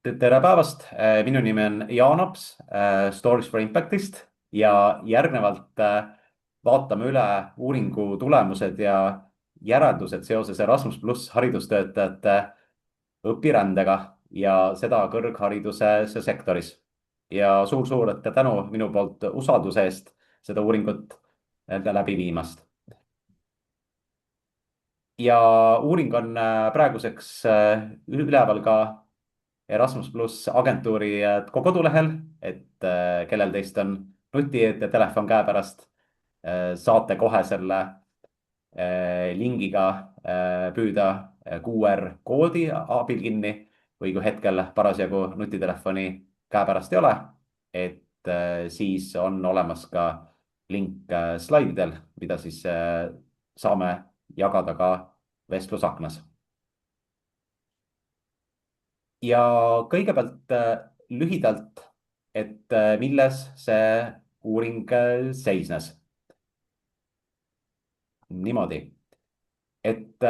Tere päevast, minu nimi on Jaan Aps Stories for Impactist ja järgnevalt vaatame üle uuringu tulemused ja järeldused seoses Erasmus pluss haridustöötajate õpirändega ja seda kõrghariduse sektoris. Ja suur-suur tänu minu poolt usalduse eest seda uuringut läbi viimast. Ja uuring on praeguseks üleval ka Erasmus pluss agentuuri kodulehel, et kellel teist on nutitelefon käepärast, saate kohe selle lingiga püüda QR koodi abil kinni või kui hetkel parasjagu nutitelefoni käepärast ei ole, et siis on olemas ka link slaididel, mida siis saame jagada ka vestlusaknas. Ja kõigepealt lühidalt, et milles see uuring seisnes. Niimoodi, et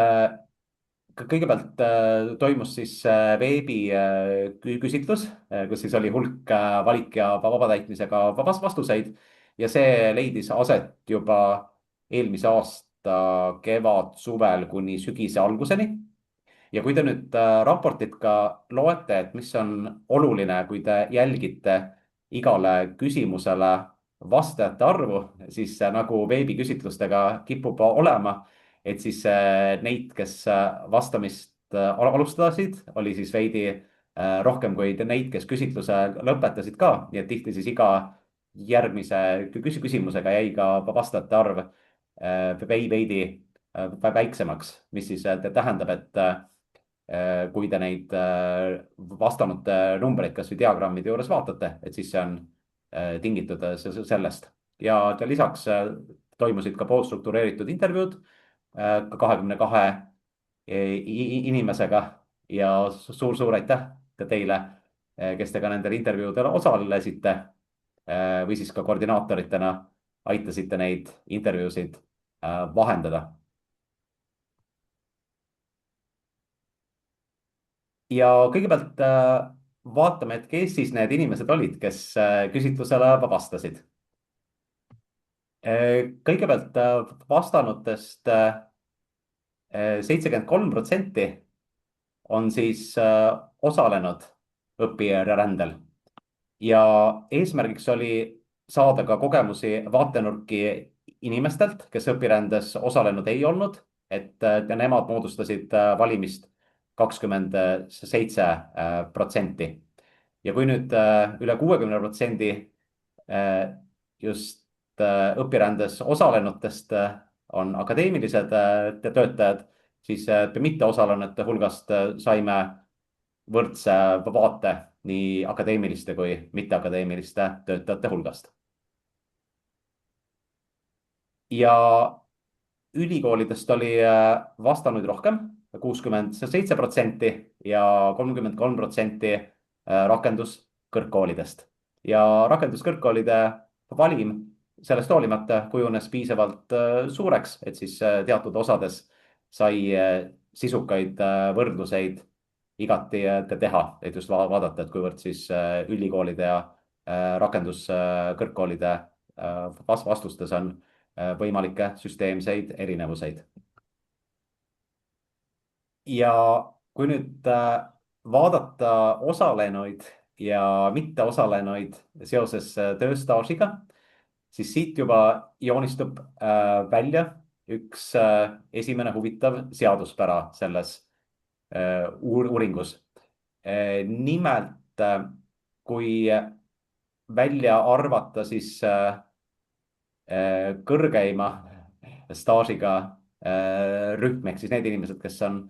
kõigepealt toimus siis veebiküsitlus, kus siis oli hulk valik ja vabatäitmisega vastuseid ja see leidis aset juba eelmise aasta kevad-suvel kuni sügise alguseni. Ja kui te nüüd raportit ka loete, et mis on oluline, kui te jälgite igale küsimusele vastajate arvu, siis nagu veebiküsitlustega kipub olema, et siis neid, kes vastamist alustasid, oli siis veidi rohkem kui neid, kes küsitluse lõpetasid ka. Nii et tihti siis iga järgmise küsimusega jäi ka vastajate arv veidi väiksemaks, mis siis tähendab, et kui te neid vastanute numbreid kasvõi diagrammide juures vaatate, et siis see on tingitud sellest. Ja lisaks toimusid ka poolstruktureeritud intervjuud 22 inimesega ja suur-suur aitäh ka teile, kes te ka nendel intervjuudel osalesite või siis ka koordinaatoritena aitasite neid intervjuusid vahendada. Ja kõigepealt vaatame, et kes siis need inimesed olid, kes küsitlusele vastasid. Kõigepealt vastanutest 73% on siis osalenud õpirändel ja eesmärgiks oli saada ka kogemusi vaatenurki inimestelt, kes õpirändes osalenud ei olnud, et nemad moodustasid valimist 27%. Ja kui nüüd üle 60% just õpirändes osalenutest on akadeemilised töötajad, siis mitteosalenute hulgast saime võrdse vaate nii akadeemiliste kui mitteakadeemiliste töötajate hulgast. Ja ülikoolidest oli vastanuid rohkem, 67% ja 33% rakenduskõrgkoolidest. Ja rakenduskõrgkoolide valim sellest hoolimata kujunes piisavalt suureks, et siis teatud osades sai sisukaid võrdluseid igati teha, et just vaadata, et kuivõrd siis ülikoolide ja rakenduskõrgkoolide vastustes on võimalikke süsteemseid erinevuseid. Ja kui nüüd vaadata osalenuid ja mitteosalenuid seoses tööstaažiga, siis siit juba joonistub välja üks esimene huvitav seaduspära selles uuringus. Nimelt, kui välja arvata siis kõrgeima staažiga rühm ehk siis need inimesed, kes on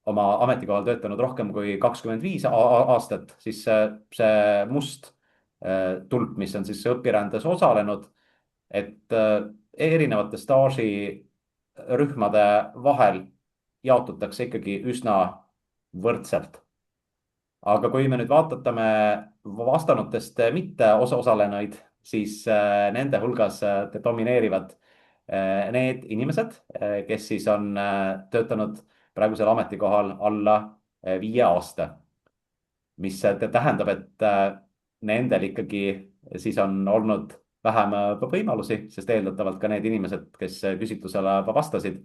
oma ametikohal töötanud rohkem kui 25 aastat, siis see must tulp, mis on siis õpirändes osalenud, et erinevate staažirühmade vahel jaotutakse ikkagi üsna võrdselt. Aga kui me nüüd vaatatame vastanutest mitte osalenuid, siis nende hulgas domineerivad need inimesed, kes siis on töötanud praegusel ametikohal alla 5 aasta. mis tähendab, et nendel ikkagi siis on olnud vähem võimalusi, sest eeldatavalt ka need inimesed, kes küsitlusele vastasid,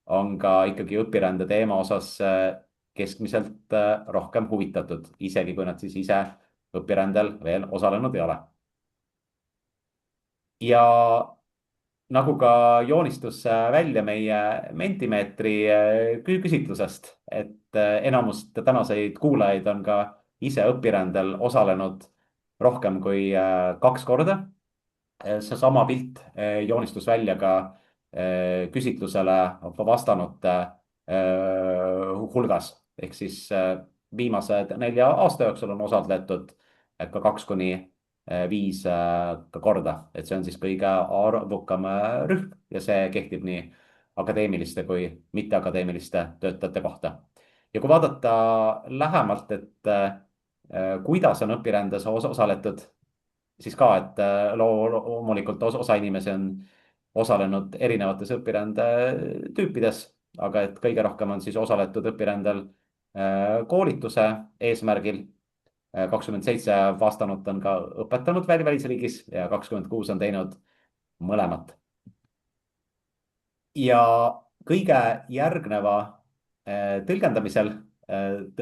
on ka ikkagi õpirände teema osas keskmiselt rohkem huvitatud, isegi kui nad siis ise õpirändel veel osalenud ei ole. ja nagu ka joonistus välja meie Mentimeetri küsitlusest, et enamus tänaseid kuulajaid on ka ise õpirändel osalenud rohkem kui 2 korda. Seesama pilt joonistus välja ka küsitlusele vastanute hulgas, ehk siis viimase 4 aasta jooksul on osaletud ka 2 kuni 5 korda, et see on siis kõige arvukam rühm ja see kehtib nii akadeemiliste kui mitteakadeemiliste töötajate kohta. ja kui vaadata lähemalt, et kuidas on õpirändes osaletud, siis ka, et loomulikult osa inimesi on osalenud erinevates õpirände tüüpides, aga et kõige rohkem on siis osaletud õpirändel koolituse eesmärgil. 27 vastanut on ka õpetanud välisriigis ja 26 on teinud mõlemat. ja kõige järgneva tõlgendamisel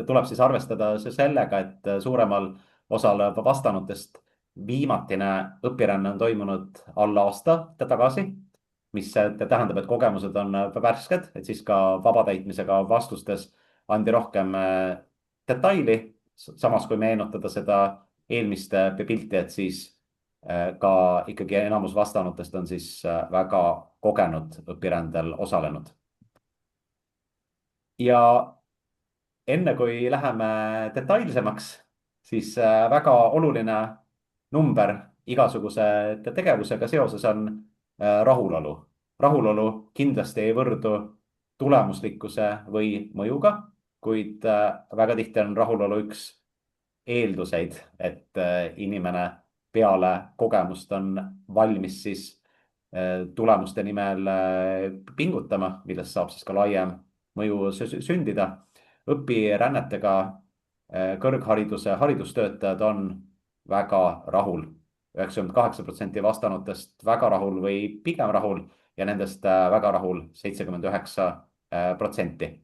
tuleb siis arvestada sellega, et suuremal osal vastanutest viimatine õpiränne on toimunud alla aasta tagasi, mis tähendab, et kogemused on värsked, et siis ka vabatäitmisega vastustes andi rohkem detaili. samas kui meenutada seda eelmist pilti, et siis ka ikkagi enamus vastanutest on siis väga kogenud õpirändel osalenud. ja enne kui läheme detailsemaks, siis väga oluline number igasuguse tegevusega seoses on rahulolu. rahulolu kindlasti ei võrdu tulemuslikkuse või mõjuga, kuid väga tihti on rahulolu üks eelduseid, et inimene peale kogemust on valmis siis tulemuste nimel pingutama, millest saab siis ka laiem mõju sündida. õpirännetega kõrghariduse haridustöötajad on väga rahul. 98% vastanutest väga rahul või pigem rahul ja nendest väga rahul 79%.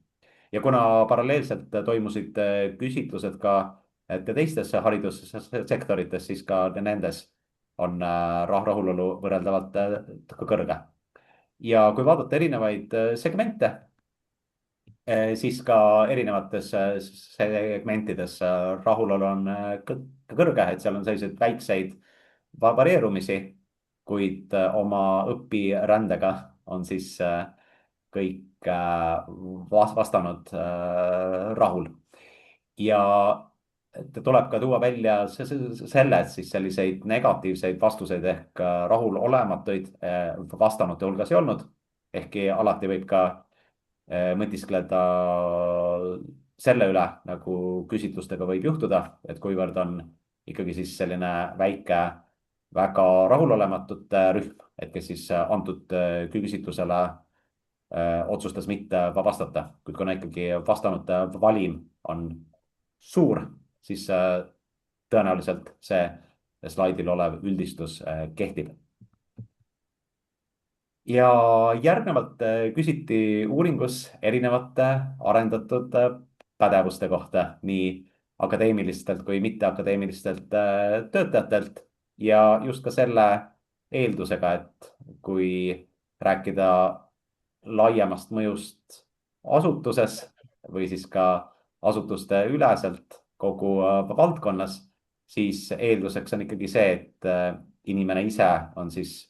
ja kuna paralleelselt toimusid küsitlused ka teistes haridussektorites, siis ka nendes on rahulolu võrreldavalt kõrge. ja kui vaadata erinevaid segmente, siis ka erinevates segmentides rahulolu on kõrge, et seal on selliseid väikseid varieerumisi, kuid oma õpirändega on siis kõik vastanud rahul. ja tuleb ka tuua välja selle, et siis selliseid negatiivseid vastuseid ehk rahulolematuid vastanute hulgas ei olnud, ehkki alati võib ka mõtiskleda selle üle, nagu küsitlustega võib juhtuda, et kuivõrd on ikkagi siis selline väike, väga rahulolematute rühm, et kes siis antud küsitlusele otsustas mitte vastata, kuid kuna ikkagi vastanute valim on suur, siis tõenäoliselt see slaidil olev üldistus kehtib. ja järgnevalt küsiti uuringus erinevate arendatud pädevuste kohta nii akadeemilistelt kui mitteakadeemilistelt töötajatelt ja just ka selle eeldusega, et kui rääkida laiemast mõjust asutuses või siis ka asutuste üleselt kogu valdkonnas, siis eelduseks on ikkagi see, et inimene ise on siis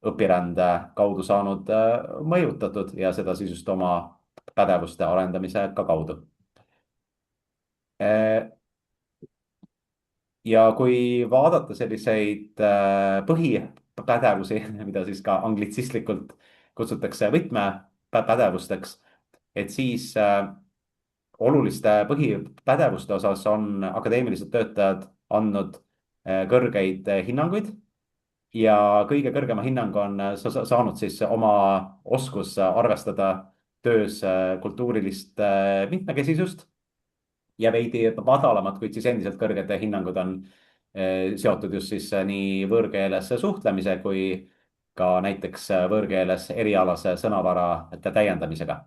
õpirände kaudu saanud mõjutatud ja seda siis just oma pädevuste arendamise kaudu. ja kui vaadata selliseid põhipädevusi, mida siis ka anglitsistlikult kutsutakse võtmepädevusteks, et siis oluliste põhipädevuste osas on akadeemilised töötajad andnud kõrgeid hinnanguid ja kõige kõrgema hinnangu on saanud siis oma oskus arvestada töös kultuurilist mitmekesisust ja veidi madalamad, kuid siis endiselt kõrged hinnangud on seotud just siis nii võõrkeeles suhtlemise kui ka näiteks võõrkeeles erialase sõnavara täiendamisega.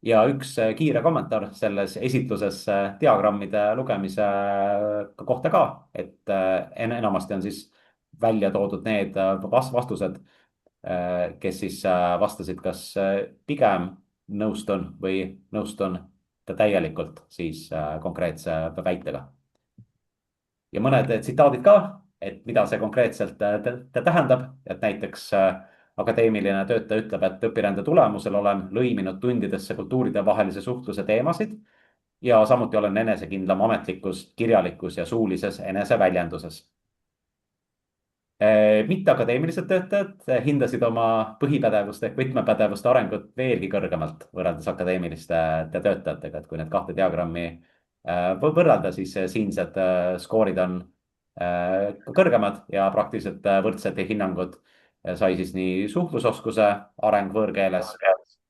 ja üks kiire kommentaar selles esitluses diagrammide lugemise kohta ka, et enamasti on siis välja toodud need vastused, kes siis vastasid kas pigem nõustun või nõustun täielikult siis konkreetse väitega. ja mõned tsitaadid ka, et mida see konkreetselt tähendab, et näiteks akadeemiline töötaja ütleb, et õpirände tulemusel olen lõiminud tundidesse kultuuridevahelise suhtluse teemasid ja samuti olen enesekindlam ametlikus, kirjalikus ja suulises eneseväljenduses. Mitteakadeemilised töötajad hindasid oma põhipädevuste ehk võtmepädevuste arengut veelgi kõrgemalt võrreldes akadeemiliste töötajatega, et kui need kahte diagrammi võrrelda, siis siinsed skoorid on kõrgemad ja praktiliselt võrdsed hinnangud sai siis nii suhtlusoskuse areng võõrkeeles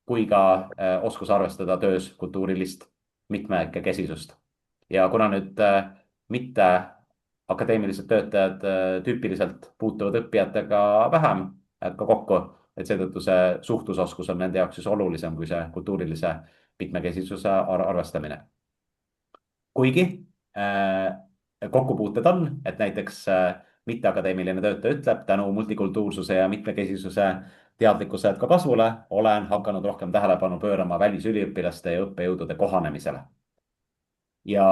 kui ka oskus arvestada töös kultuurilist mitmekesisust. ja kuna nüüd mitte akadeemilised töötajad tüüpiliselt puutuvad õppijatega vähem ka kokku, et seetõttu see suhtlusoskus on nende jaoks siis olulisem kui see kultuurilise mitmekesisuse arvestamine. kuigi kokkupuuted on, et näiteks mitteakadeemiline töötaja ütleb, tänu multikultuursuse ja mitmekesisuse teadlikkuse ka kasvule olen hakanud rohkem tähelepanu pöörama välisüliõpilaste ja õppejõudude kohanemisele. ja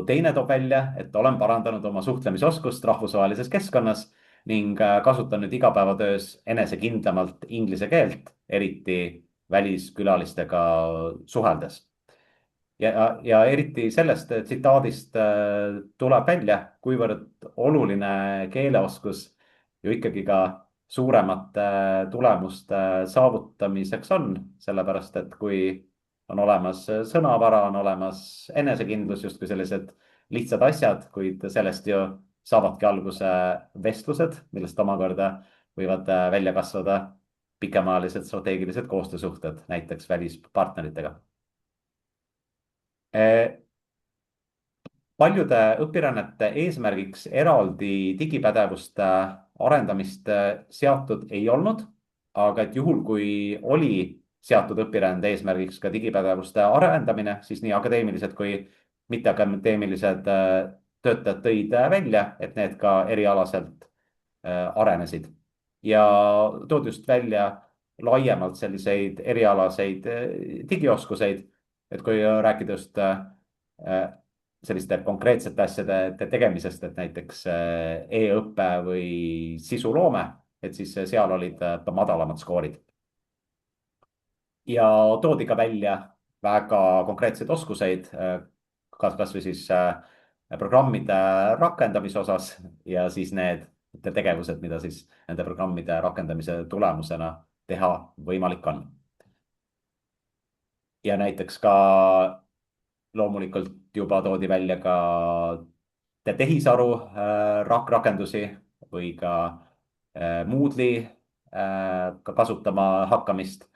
teine toob välja, et olen parandanud oma suhtlemisoskust rahvusvahelises keskkonnas ning kasutan nüüd igapäevatöös enesekindlamalt inglise keelt, eriti väliskülalistega suheldes. ja eriti sellest tsitaadist tuleb välja, kuivõrd oluline keeleoskus ju ikkagi ka suuremate tulemuste saavutamiseks on, sellepärast et kui on olemas sõnavara, on olemas enesekindlus, justkui sellised lihtsad asjad, kuid sellest ju saavadki alguse vestlused, millest omakorda võivad välja kasvada pikemaajalised strateegilised koostöösuhted, näiteks välispartneritega. paljude õpirännete eesmärgiks eraldi digipädevuste arendamist seatud ei olnud, aga et juhul, kui oli seatud õpirände eesmärgiks ka digipädevuste arendamine, siis nii akadeemilised kui mitteakadeemilised töötajad tõid välja, et need ka erialaselt arenesid ja toodi just välja laiemalt selliseid erialaseid digioskuseid, et kui rääkida just selliste konkreetsete asjade tegemisest, et näiteks e-õpe või sisuloome, et siis seal olid madalamad skoorid. ja toodi ka välja väga konkreetseid oskuseid, kasvõi siis programmide rakendamise osas ja siis need tegevused, mida siis nende programmide rakendamise tulemusena teha võimalik on. ja näiteks ka loomulikult juba toodi välja ka tehisaru rakendusi või ka Moodle'i ka kasutama hakkamist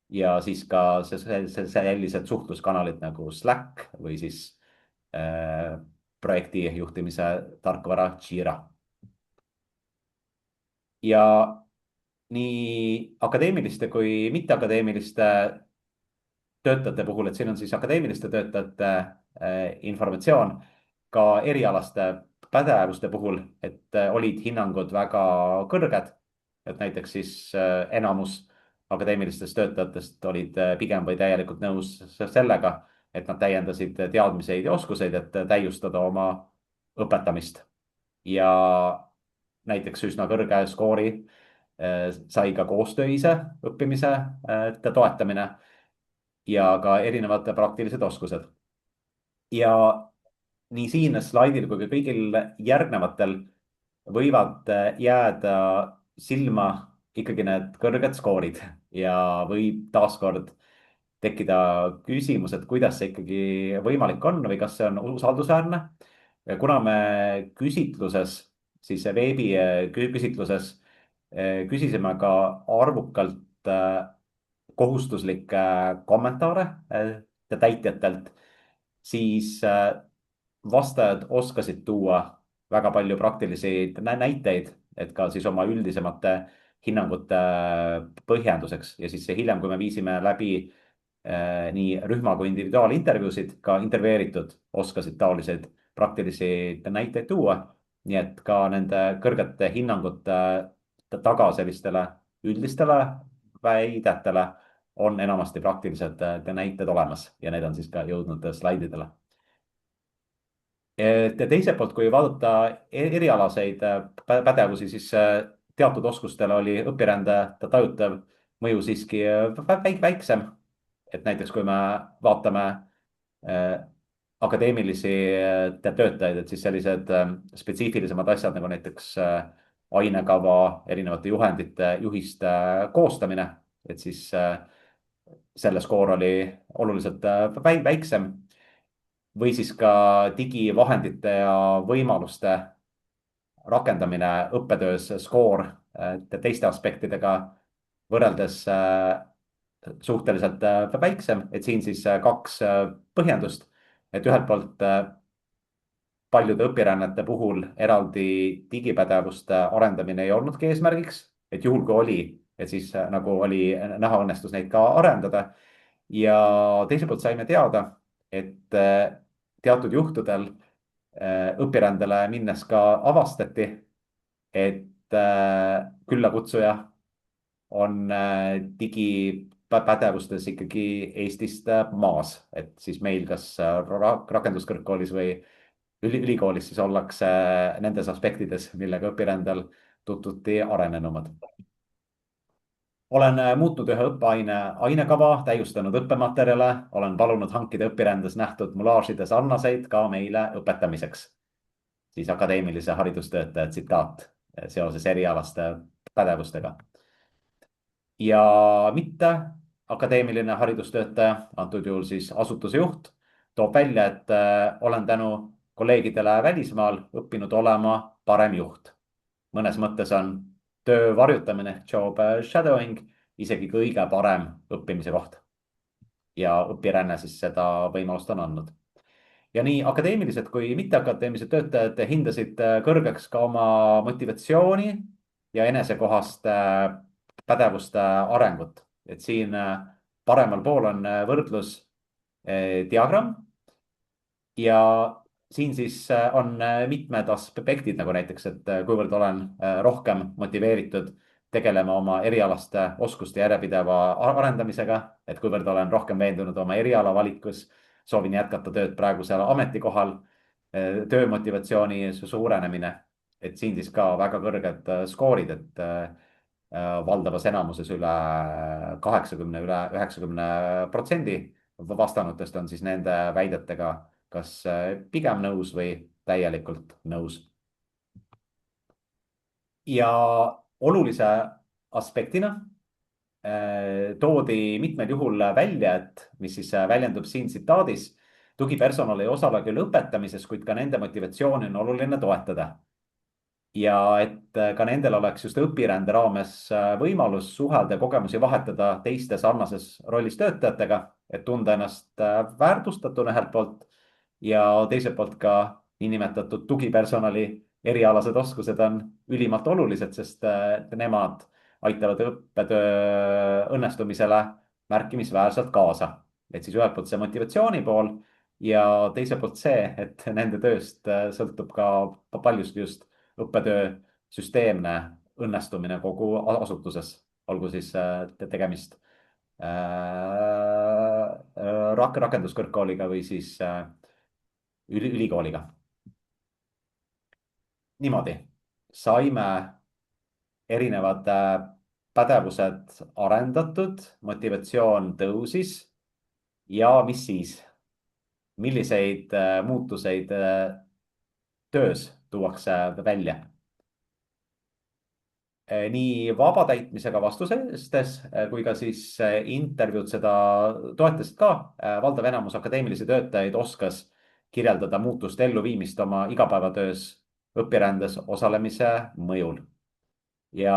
ja siis ka sellised suhtluskanalid nagu Slack või siis projekti juhtimise tarkvara Jira. ja nii akadeemiliste kui mitteakadeemiliste töötajate puhul, et siin on siis akadeemiliste töötajate informatsioon ka erialaste pädevuste puhul, et olid hinnangud väga kõrged, et näiteks siis enamus akadeemilistest töötajatest olid pigem või täielikult nõus sellega, et nad täiendasid teadmiseid ja oskuseid, et täiustada oma õpetamist. ja näiteks üsna kõrge skoori sai ka koostöise õppimise toetamine ja ka erinevad praktilised oskused. ja nii siin slaidil kui ka kõigil järgnevatel võivad jääda silma ikkagi need kõrged skoorid ja võib taaskord tekkida küsimus, et kuidas see ikkagi võimalik on või kas see on usaldusväärne. kuna me küsitluses, siis veebi küsitluses küsisime ka arvukalt kohustuslikke kommentaare täitjatelt siis vastajad oskasid tuua väga palju praktilisi näiteid, et ka siis oma üldisemate hinnangute põhjenduseks ja siis hiljem, kui me viisime läbi nii rühma kui individuaalintervjuusid, ka intervjueeritud oskasid taoliseid praktilisi näiteid tuua. nii et ka nende kõrgete hinnangute taga sellistele üldistele väidetele on enamasti praktilised näited olemas ja need on siis ka jõudnud slaididele. et teiselt poolt, kui vaadata erialaseid pädevusi, siis teatud oskustele oli õpirände tajutav mõju siiski väiksem. et näiteks, kui me vaatame akadeemilisi töötajaid, et siis sellised spetsiifilisemad asjad nagu näiteks ainekava, erinevate juhendite, juhiste koostamine, et siis selle skoor oli oluliselt väiksem või siis ka digivahendite ja võimaluste rakendamine õppetöös skoor teiste aspektidega võrreldes suhteliselt väiksem, et siin siis kaks põhjendust, et ühelt poolt paljude õpirännete puhul eraldi digipädevuste arendamine ei olnudki eesmärgiks, et juhul kui oli, et siis nagu oli näha, õnnestus neid ka arendada. ja teiselt poolt saime teada, et teatud juhtudel õpirändele minnes ka avastati, et küllakutsuja on digipädevustes ikkagi Eestist maas, et siis meil kas rakenduskõrgkoolis või ülikoolis siis ollakse nendes aspektides, millega õpirändel tutvuti arenenumad. olen muutnud ühe õppeaine ainekava, täiustanud õppematerjale, olen palunud hankida õpirändes nähtud mulaažide sarnaseid ka meile õpetamiseks. siis akadeemilise haridustöötaja tsitaat seoses erialaste pädevustega. ja mitte akadeemiline haridustöötaja, antud juhul siis asutuse juht, toob välja, et olen tänu kolleegidele välismaal õppinud olema parem juht. mõnes mõttes on töö varjutamine ehk job shadowing isegi kõige parem õppimise koht. ja õpiränne siis seda võimalust on andnud. ja nii akadeemilised kui mitteakadeemilised töötajad hindasid kõrgeks ka oma motivatsiooni ja enesekohaste pädevuste arengut. et siin paremal pool on võrdlusdiagramm ja siin siis on mitmed aspektid, nagu näiteks, et kuivõrd olen rohkem motiveeritud tegelema oma erialaste oskuste järjepideva arendamisega, et kuivõrd olen rohkem veendunud oma eriala valikus, soovin jätkata tööd praegusel ametikohal, töömotivatsiooni suurenemine, et siin siis ka väga kõrged skoorid, et valdavas enamuses üle 80, üle 90% vastanutest on siis nende väidetega kas pigem nõus või täielikult nõus. ja olulise aspektina toodi mitmel juhul välja, et mis siis väljendub siin tsitaadis, tugipersonal ei osale küll õpetamises, kuid ka nende motivatsiooni on oluline toetada. ja et ka nendel oleks just õpirände raames võimalus suhelda ja kogemusi vahetada teiste sarnases rollis töötajatega, et tunda ennast väärtustatuna ühelt poolt ja teiselt poolt ka niinimetatud tugipersonali erialased oskused on ülimalt olulised, sest nemad aitavad õppetöö õnnestumisele märkimisväärselt kaasa. et siis ühelt poolt see motivatsiooni pool ja teiselt poolt see, et nende tööst sõltub ka paljuski just õppetöö süsteemne õnnestumine kogu asutuses, olgu siis tegemist rakenduskõrgkooliga või siis ülikooliga. niimoodi saime erinevad pädevused arendatud, motivatsioon tõusis ja mis siis, milliseid muutuseid töös tuuakse välja. nii vabatäitmisega vastustes kui ka siis intervjuud seda toetasid ka. valdav enamus akadeemilisi töötajaid oskas kirjeldada muutuste elluviimist oma igapäevatöös õpirändes osalemise mõjul. ja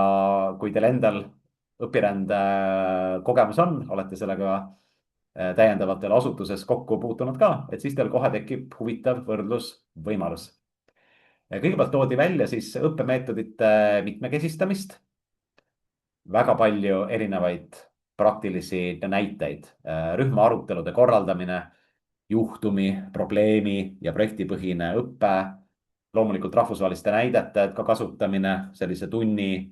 kui teil endal õpirände kogemus on, olete sellega täiendavatel asutuses kokku puutunud ka, et siis teil kohe tekib huvitav võrdlusvõimalus. Kõigepealt toodi välja siis õppemeetodite mitmekesistamist, väga palju erinevaid praktilisi näiteid, rühma arutelude korraldamine, juhtumi, probleemi ja projektipõhine õpe, loomulikult rahvusvaheliste näidete ka kasutamine, sellise tunni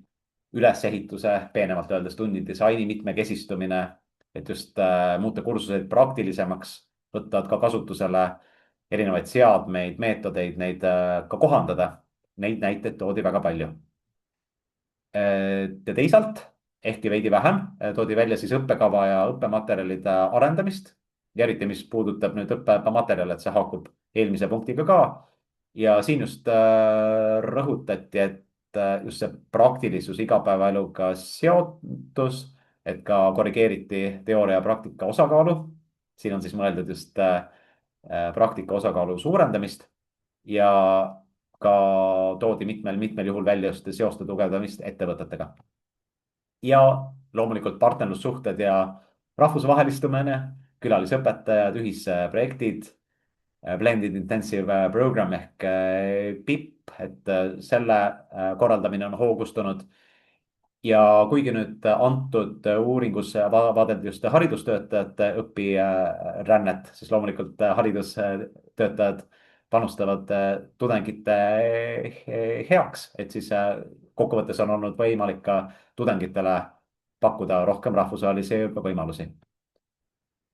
ülesehituse, peenemalt öeldes tunni disaini mitmekesistumine, et just muuta kursuseid praktilisemaks, võtta ka kasutusele erinevaid seadmeid, meetodeid, neid ka kohandada. Neid näiteid toodi väga palju. Ja teisalt, ehkki veidi vähem, toodi välja siis õppekava ja õppematerjalide arendamist ja eriti, mis puudutab nüüd õppematerjale, et see haakub eelmise punktiga ka. Ja siin just rõhutati, et just see praktilisus igapäevaeluga seotus, et ka korrigeeriti teooria ja praktika osakaalu. Siin on siis mõeldud just praktika osakaalu suurendamist ja ka toodi mitmel juhul välja just seoste tugevdamist ettevõtetega. Ja loomulikult partnerlussuhted ja rahvusvahelistumine, külalisõpetajad, ühisprojektid, Blended Intensive Program ehk PIP, et selle korraldamine on hoogustunud. Ja kuigi nüüd antud uuringus vaadeldi just haridustöötajate õpirännet, siis loomulikult haridustöötajad panustavad tudengite heaks, et siis kokkuvõttes on olnud võimalik ka tudengitele pakkuda rohkem rahvusvahelisi võimalusi.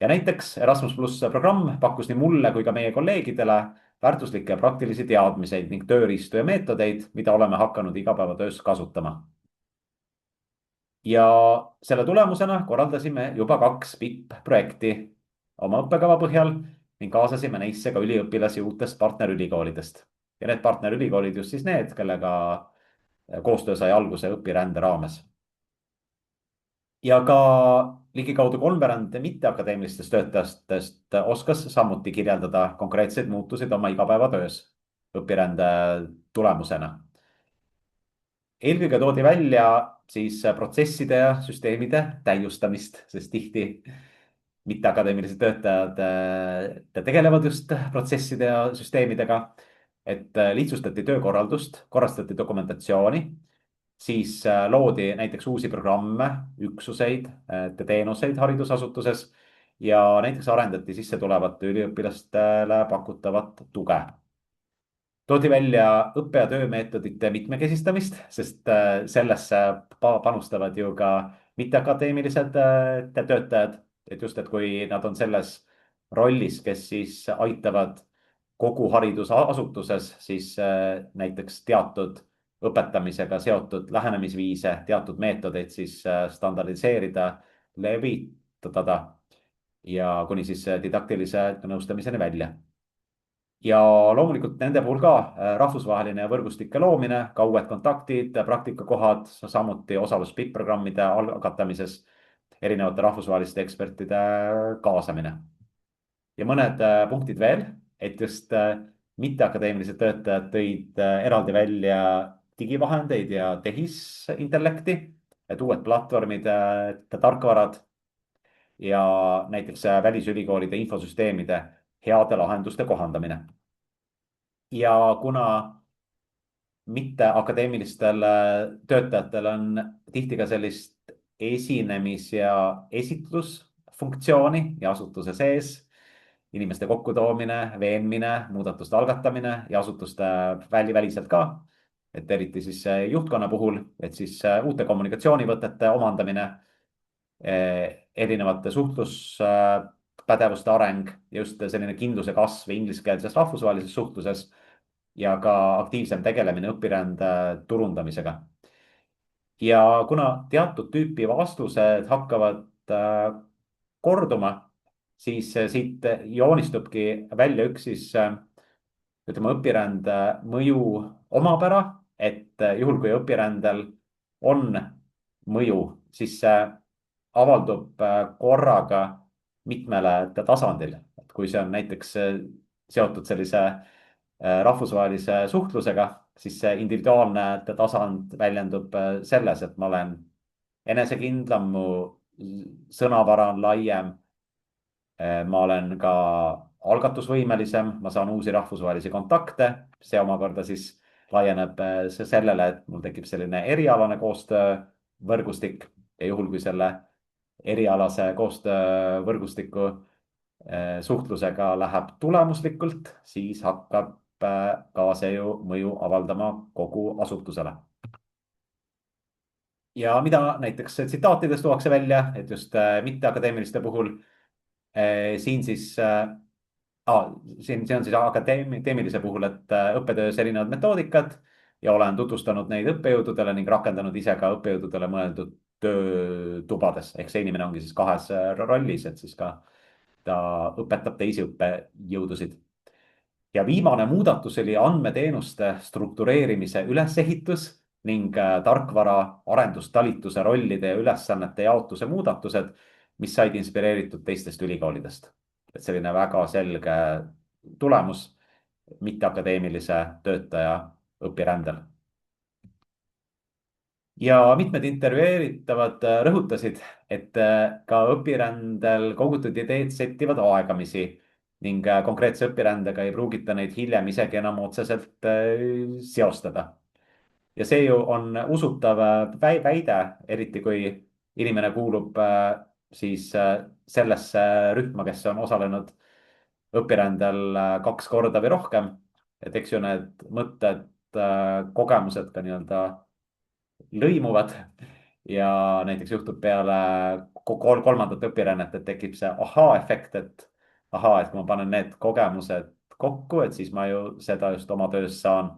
Ja näiteks Erasmus pluss programm pakkus nii mulle kui ka meie kolleegidele väärtuslikke praktilisi teadmiseid ning tööriistu ja meetodeid, mida oleme hakanud igapäevatöös kasutama. Ja selle tulemusena korraldasime juba 2 PIP-projekti oma õppekava põhjal ning kaasasime neisse ka üliõpilasi uutest partnerülikoolidest. Ja need partnerülikoolid just siis need, kellega koostöö sai alguse õpirände raames. Ja ka ligikaudu 3/4 mitteakadeemilistest töötajatest oskas samuti kirjeldada konkreetseid muutuseid oma igapäevatöös õpirände tulemusena. Eelkõige toodi välja siis protsesside ja süsteemide täiustamist, sest tihti mitteakadeemilised töötajad tegelevad just protsesside ja süsteemidega, et lihtsustati töökorraldust, korrastati dokumentatsiooni, siis loodi näiteks uusi programme, üksuseid, teenuseid haridusasutuses ja näiteks arendati sissetulevate üliõpilastele pakutavat tuge. Toodi välja õppe- ja töömeetodite mitmekesistamist, sest sellesse panustavad ju ka mitteakadeemilised töötajad, et just, et kui nad on selles rollis, kes siis aitavad kogu haridusasutuses, siis näiteks teatud õpetamisega seotud lähenemisviise, teatud meetodeid siis standardiseerida, levitada ja kuni siis didaktilise nõustamiseni välja. Ja loomulikult nende puhul ka rahvusvaheline võrgustike loomine, ka uued kontaktid, praktikakohad, samuti osalus PIP-programmide algatamises, erinevate rahvusvaheliste ekspertide kaasamine. Ja mõned punktid veel, et just mitteakadeemilised töötajad tõid eraldi välja digivahendeid ja tehisintellekti, et uued platvormid, tarkvarad ja näiteks välisülikoolide infosüsteemide heade lahenduste kohandamine. Ja kuna mitteakadeemilistel töötajatel on tihti ka sellist esinemis- ja esitlusfunktsiooni ja asutuse sees, inimeste kokkutoomine, veenmine, muudatuste algatamine ja asutuste väliselt ka, et eriti siis juhtkonna puhul, et siis uute kommunikatsioonivõtete omandamine, erinevate suhtluspädevuste areng ja just selline kindluse kasv ingliskeelses rahvusvahelises suhtluses ja ka aktiivsem tegelemine õpirände turundamisega. Ja kuna teatud tüüpi vastused hakkavad korduma, siis siit joonistubki välja üks siis ütleme õpirände mõju omapära, et juhul kui õpirändel on mõju, siis see avaldub korraga mitmele tasandil, et kui see on näiteks seotud sellise rahvusvahelise suhtlusega, siis see individuaalne tasand väljendub selles, et ma olen enesekindlam, mu sõnavara on laiem ma olen ka algatusvõimelisem, ma saan uusi rahvusvahelisi kontakte, see omakorda siis laieneb sellele, et mul tekib selline erialane koostöövõrgustik ja juhul, kui selle erialase koostöövõrgustiku suhtlusega läheb tulemuslikult, siis hakkab ka see ju mõju avaldama kogu asutusele. ja mida näiteks tsitaatides tuuakse välja, et just mitteakadeemiliste puhul siin siis siin on siis akadeemilise puhul, et õppetöös erinevad metoodikad ja olen tutvustanud neid õppejõududele ning rakendanud ise ka õppejõududele mõeldud töötubades. Ehk see inimene ongi siis kahes rollis, et siis ka ta õpetab teisi õppejõudusid. ja viimane muudatus oli andmeteenuste struktureerimise ülesehitus ning tarkvara arendustalituse rollide ja ülesannete jaotuse muudatused, mis said inspireeritud teistest ülikoolidest. et selline väga selge tulemus mitteakadeemilise töötaja õpirändel. ja mitmed intervjueeritavad rõhutasid, et ka õpirändel kogutud ideed settivad aegamisi ning konkreetse õpirändega ei pruugita neid hiljem isegi enam otseselt seostada. ja see ju on usutav väide, eriti kui inimene kuulub siis sellesse rühma, kes on osalenud õpirändel 2 korda või rohkem. et eks ju need mõtted, kogemused ka nii-öelda lõimuvad ja näiteks juhtub peale kolmandat õpirännet, et tekib see ahaa-efekt, et ahaa, et kui ma panen need kogemused kokku, et siis ma ju seda just oma töös saan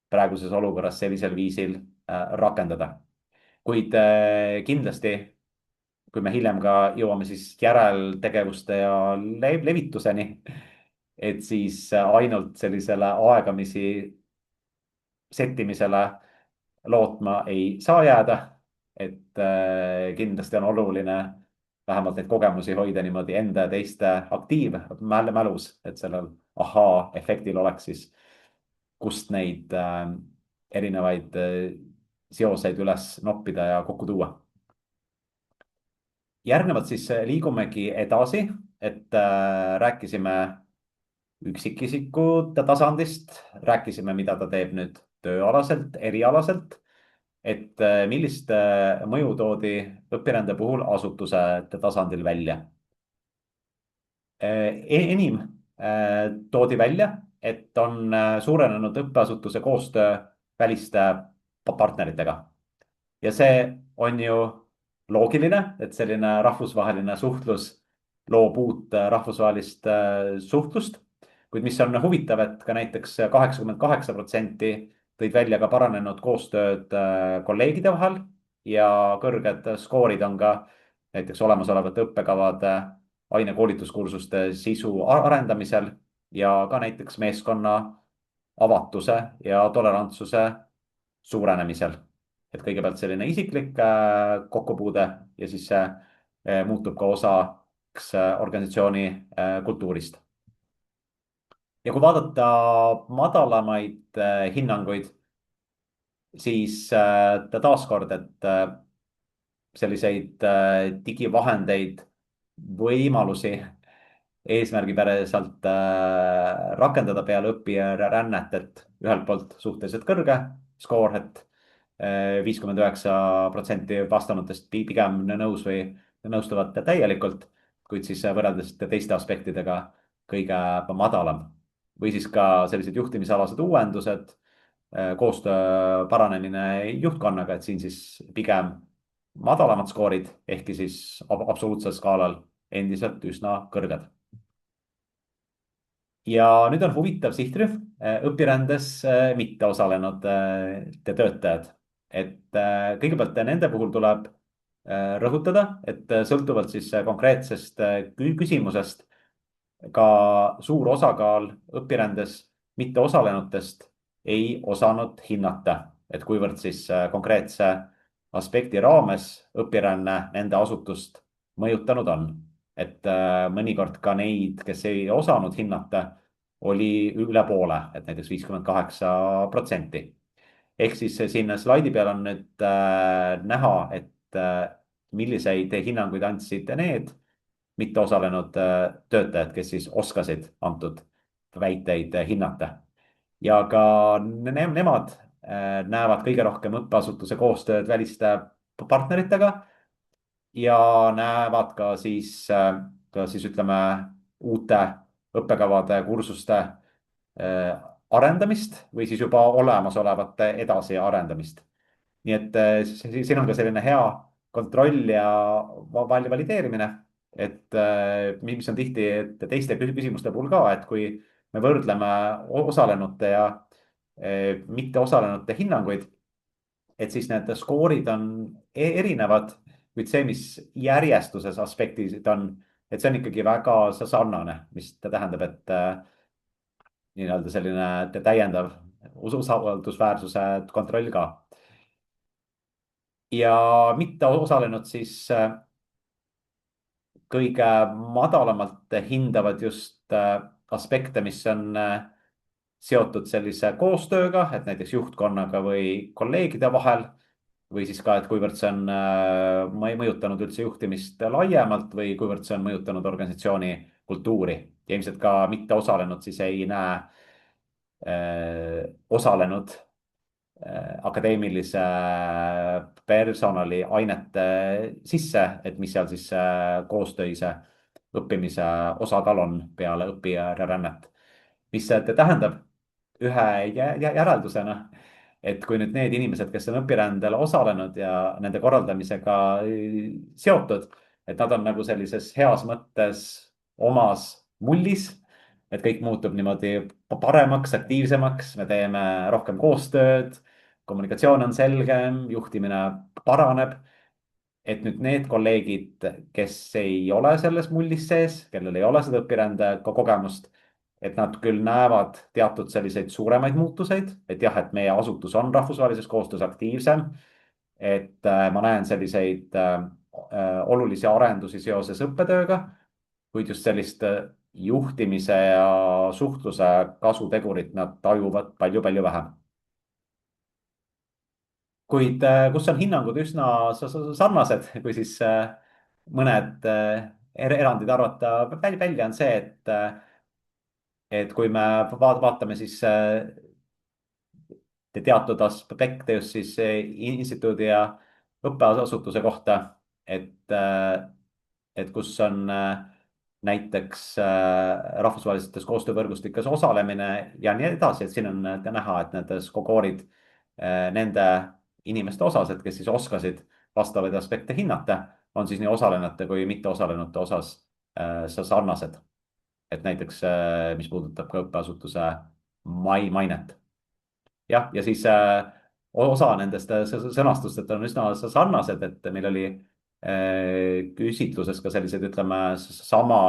praeguses olukorras sellisel viisil rakendada. kuid kindlasti, kui me hiljem ka jõuame siis järeltegevuste ja levituseni, et siis ainult sellisele aegamisi settimisele lootma ei saa jääda. et kindlasti on oluline vähemalt neid kogemusi hoida niimoodi enda ja teiste aktiivmälus, et sellel ahaa-efektil oleks siis, kust neid erinevaid seoseid üles noppida ja kokku tuua. järgnevalt siis liigumegi edasi, et rääkisime üksikisiku tasandist, rääkisime, mida ta teeb nüüd tööalaselt, erialaselt, et millist mõju toodi õpirände puhul asutuse tasandil välja. enim toodi välja, et on suurenenud õppeasutuse koostöö väliste partneritega. ja see on ju loogiline, et selline rahvusvaheline suhtlus loob uut rahvusvahelist suhtlust. kuid mis on huvitav, et ka näiteks 88% tõid välja ka paranenud koostööd kolleegide vahel ja kõrged skoorid on ka näiteks olemasolevate õppekavade ainekoolituskursuste sisu arendamisel ja ka näiteks meeskonna avatuse ja tolerantsuse suurenemisel. et kõigepealt selline isiklik kokkupuude ja siis see muutub ka osaks organisatsiooni kultuurist. ja kui vaadata madalamaid hinnanguid, siis taaskord, et selliseid digivahendeid, võimalusi eesmärgipäraselt rakendada peale õpirännet, et ühelt poolt suhteliselt kõrge skoor, et 59% vastanutest pigem nõus või nõustuvad täielikult, kuid siis võrreldes teiste aspektidega kõige madalam. või siis ka sellised juhtimisalased uuendused, koostöö paranemine juhtkonnaga, et siin siis pigem madalamad skoorid, ehkki siis absoluutsel skaalal endiselt üsna kõrged. ja nüüd on huvitav sihtrühm, õpirändes mitte osalenud töötajad. et kõigepealt nende puhul tuleb rõhutada, et sõltuvalt siis konkreetsest küsimusest ka suur osakaal õpirändes mitteosalenutest ei osanud hinnata, et kuivõrd siis konkreetse aspekti raames õpiränne nende asutust mõjutanud on. et mõnikord ka neid, kes ei osanud hinnata, oli üle poole, et näiteks 58%. ehk siis siin slaidi peal on nüüd näha, et milliseid hinnanguid andsid need, mitte osalenud töötajad, kes siis oskasid antud väiteid hinnata. ja ka nemad näevad kõige rohkem õppeasutuse koostööd väliste partneritega ja näevad ka siis ütleme, uute õppekavade, kursuste arendamist või siis juba olemasolevate edasiarendamist. nii et siin on ka selline hea kontroll ja valideerimine, et mis on tihti teiste küsimuste puhul ka, et kui me võrdleme osalenute ja mitteosalenute hinnanguid, et siis need skoorid on erinevad, kuid see, mis järjestuses aspektid on, et see on ikkagi väga sarnane, mis tähendab, et nii-öelda selline täiendav usaldusväärsuse kontroll ka. ja mitte osalenud siis kõige madalamalt hindavad just aspekte, mis on seotud sellise koostööga, et näiteks juhtkonnaga või kolleegide vahel või siis ka, et kuivõrd see on mõjutanud üldse juhtimist laiemalt või kuivõrd see on mõjutanud organisatsiooni kultuuri. ja ilmselt ka mitte osalenud siis ei näe osalenud akadeemilise personali ainete sisse, et mis seal siis koostöise õppimise osakaal on peale õpirännet. mis see tähendab ühe järeldusena, et kui nüüd need inimesed, kes on õpirändel osalenud ja nende korraldamisega seotud, et nad on nagu sellises heas mõttes omas mullis, et kõik muutub niimoodi paremaks, aktiivsemaks, me teeme rohkem koostööd, kommunikatsioon on selgem, juhtimine paraneb. et nüüd need kolleegid, kes ei ole selles mullis sees, kellel ei ole seda õpirände kogemust, et nad küll näevad teatud selliseid suuremaid muutuseid, et jah, et meie asutus on rahvusvahelises koostöös aktiivsem. et ma näen selliseid olulisi arendusi seoses õppetööga, kuid just sellist juhtimise ja suhtluse kasutegurit nad tajuvad palju-palju vähem. kuid kus on hinnangud üsna sarnased, kui siis mõned erandid arvata välja, on see, et kui me vaatame siis teatud aspekte just siis instituudi ja õppeasutuse kohta, et, et kus on näiteks rahvusvahelistes koostöövõrgustikes osalemine ja nii edasi, et siin on näha, et need skoorid nende inimeste osas, et kes siis oskasid vastavaid aspekte hinnata, on siis nii osalenute kui mitteosalenute osas sarnased. et näiteks, mis puudutab ka õppeasutuse mainet. jah, ja siis osa nendest sõnastustest on üsna sarnased, et meil oli küsitluses ka sellised, ütleme, sama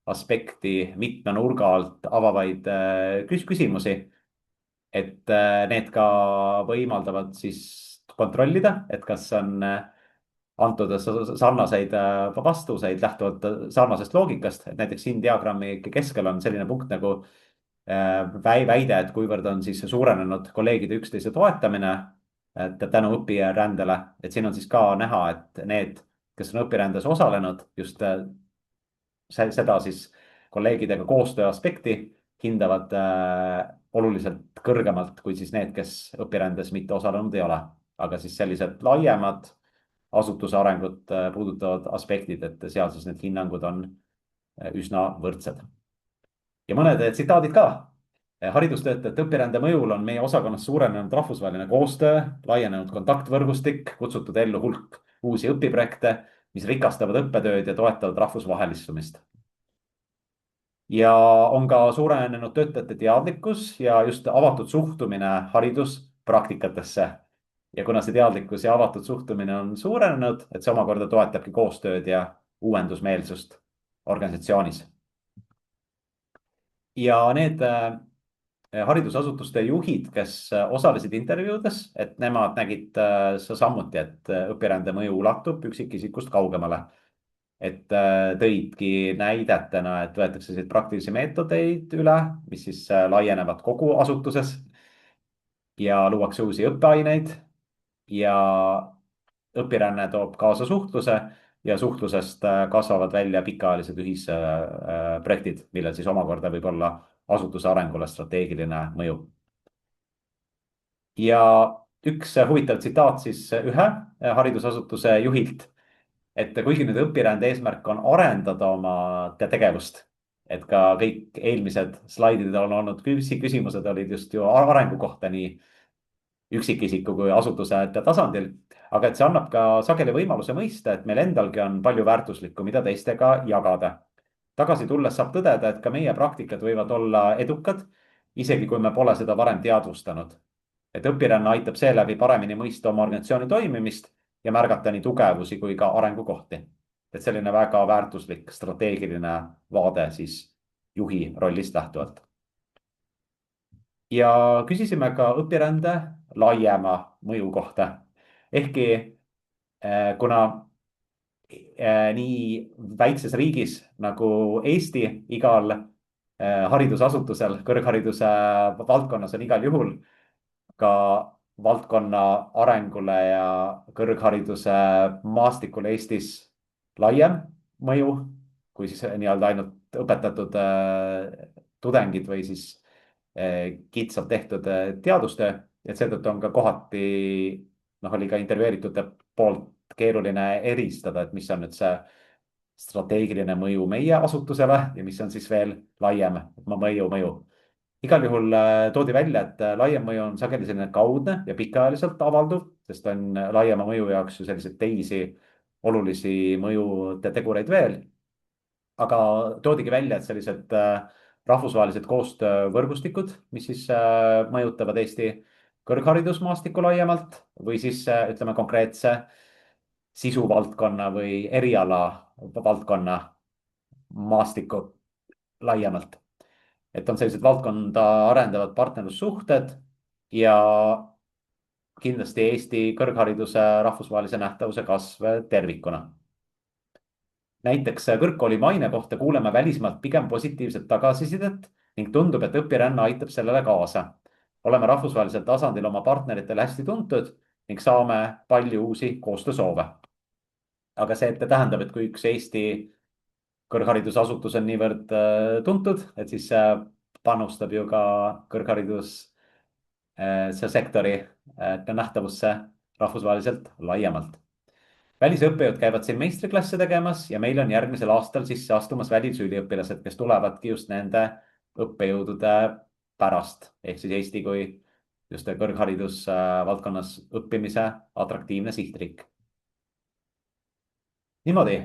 aspekti mitme nurga alt avavaid küsimusi. et need ka võimaldavad siis kontrollida, et kas on antud sarnaseid vastuseid lähtuvalt sarnasest loogikast, et näiteks siin diagrammi keskel on selline punkt nagu väide, et kuivõrd on siis suurenenud kolleegide üksteise toetamine tänu õpirändele, et siin on siis ka näha, et need, kes on õpirändes osalenud, just seda siis kolleegidega koostöö aspekti hindavad oluliselt kõrgemalt kui siis need, kes õpirändes mitte osalenud ei ole. aga siis sellised laiemad asutuse arengut puudutavad aspektid, et seal siis need hinnangud on üsna võrdsed. ja mõned tsitaadid ka. haridustöötajate õpirände mõjul on meie osakonnas suurenenud rahvusvaheline koostöö, laienenud kontaktvõrgustik, kutsutud ellu hulk uusi õpiprojekte, mis rikastavad õppetööd ja toetavad rahvusvahelistumist. ja on ka suurenenud töötajate teadlikkus ja just avatud suhtumine hariduspraktikatesse. ja kuna see teadlikkus ja avatud suhtumine on suurenenud, et see omakorda toetabki koostööd ja uuendusmeelsust organisatsioonis. ja need haridusasutuste juhid, kes osalesid intervjuudes, et nemad nägid samuti, et õpirände mõju ulatub üksikisikust kaugemale. et tõidki näidetena, et võetakse selliseid praktilisi meetodeid üle, mis siis laienevad kogu asutuses ja luuakse uusi õppeaineid ja õpiränne toob kaasa suhtluse, ja suhtlusest kasvavad välja pikaajalised ühisprojektid, millel siis omakorda võib olla asutuse arengule strateegiline mõju. Ja üks huvitav tsitaat siis ühe haridusasutuse juhilt, et kuigi nüüd õpirände eesmärk on arendada oma tegevust, et ka kõik eelmised slaidid on olnud küsimused olid just ju arengu kohta nii üksikisiku kui asutuse tasandil. aga et see annab ka sageli võimaluse mõista, et meil endalgi on palju väärtuslikku, mida teistega jagada. tagasi tulles saab tõdeda, et ka meie praktikad võivad olla edukad, isegi kui me pole seda varem teadvustanud. et õpiränne aitab seeläbi paremini mõista oma organisatsiooni toimimist ja märgata nii tugevusi kui ka arengukohti. et selline väga väärtuslik strateegiline vaade siis juhi rollist lähtuvalt. ja küsisime ka õpirände laiema mõju kohta. ehkki kuna nii väikses riigis nagu Eesti igal haridusasutusel kõrghariduse valdkonnas on igal juhul ka valdkonna arengule ja kõrghariduse maastikul Eestis laiem mõju kui siis nii-öelda ainult õpetatud tudengid või siis kitsalt tehtud teadustöö, et seetõttu on ka kohati, oli ka intervjueeritute poolt keeruline eristada, et mis on nüüd see strateegiline mõju meie asutusele ja mis on siis veel laiem mõju. igal juhul toodi välja, et laiem mõju on sageli selline kaudne ja pikaajaliselt avalduv, sest on laiema mõju jaoks ju selliseid teisi olulisi mõjude tegureid veel. aga toodigi välja, et sellised rahvusvahelised koostöövõrgustikud, mis siis mõjutavad Eesti kõrgharidusmaastikku laiemalt või siis ütleme konkreetse sisuvaldkonna või eriala valdkonna maastikku laiemalt. et on sellised valdkonda arendavad partnerlussuhted ja kindlasti Eesti kõrghariduse rahvusvahelise nähtavuse kasv tervikuna. näiteks kõrgkooli maine kohta kuuleme välismaalt pigem positiivset tagasisidet ning tundub, et õpiränne aitab sellele kaasa. oleme rahvusvahelisel tasandil oma partneritele hästi tuntud ning saame palju uusi koostöösoove. aga see tähendab, et kui üks Eesti kõrgharidusasutus on niivõrd tuntud, et siis panustab ju ka kõrgharidussektori nähtavusse rahvusvaheliselt laiemalt. välisõppejõud käivad siin meistriklasse tegemas ja meil on järgmisel aastal sisse astumas välisüliõpilased, kes tulevadki just nende õppejõudude pärast ehk siis Eesti kui just kõrgharidusvaldkonnas õppimise atraktiivne sihtriik. niimoodi,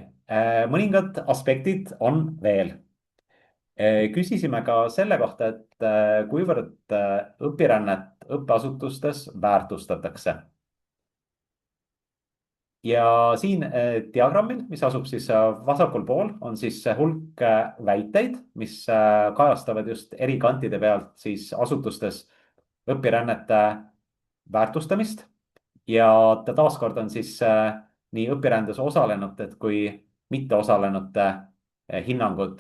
mõningad aspektid on veel. küsisime ka selle kohta, et kuivõrd õpirännet õppeasutustes väärtustatakse. ja siin diagrammil, mis asub siis vasakul pool, on siis hulk väiteid, mis kajastavad just eri kantide pealt siis asutustes õpirännete väärtustamist. ja taaskord on siis nii õpirändes osalenute kui mitteosalenute hinnangud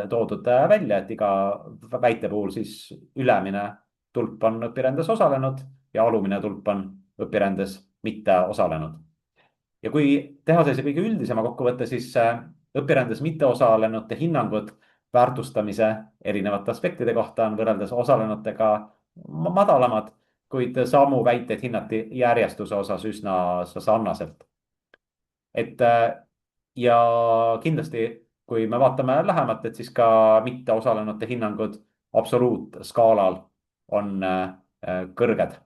toodud välja, et iga väite puhul siis ülemine tulp on õpirändes osalenud ja alumine tulp on õpirändes mitte osalenud. ja kui teha sellise kõige üldisema kokkuvõtte, siis õpirändes mitteosalenute hinnangud väärtustamise erinevate aspektide kohta on võrreldes osalenutega madalamad, kuid samu väiteid hinnati järjestuse osas üsna sarnaselt. ja kindlasti, kui me vaatame lähemalt, et siis ka mitteosalenute hinnangud absoluutskaalal on kõrged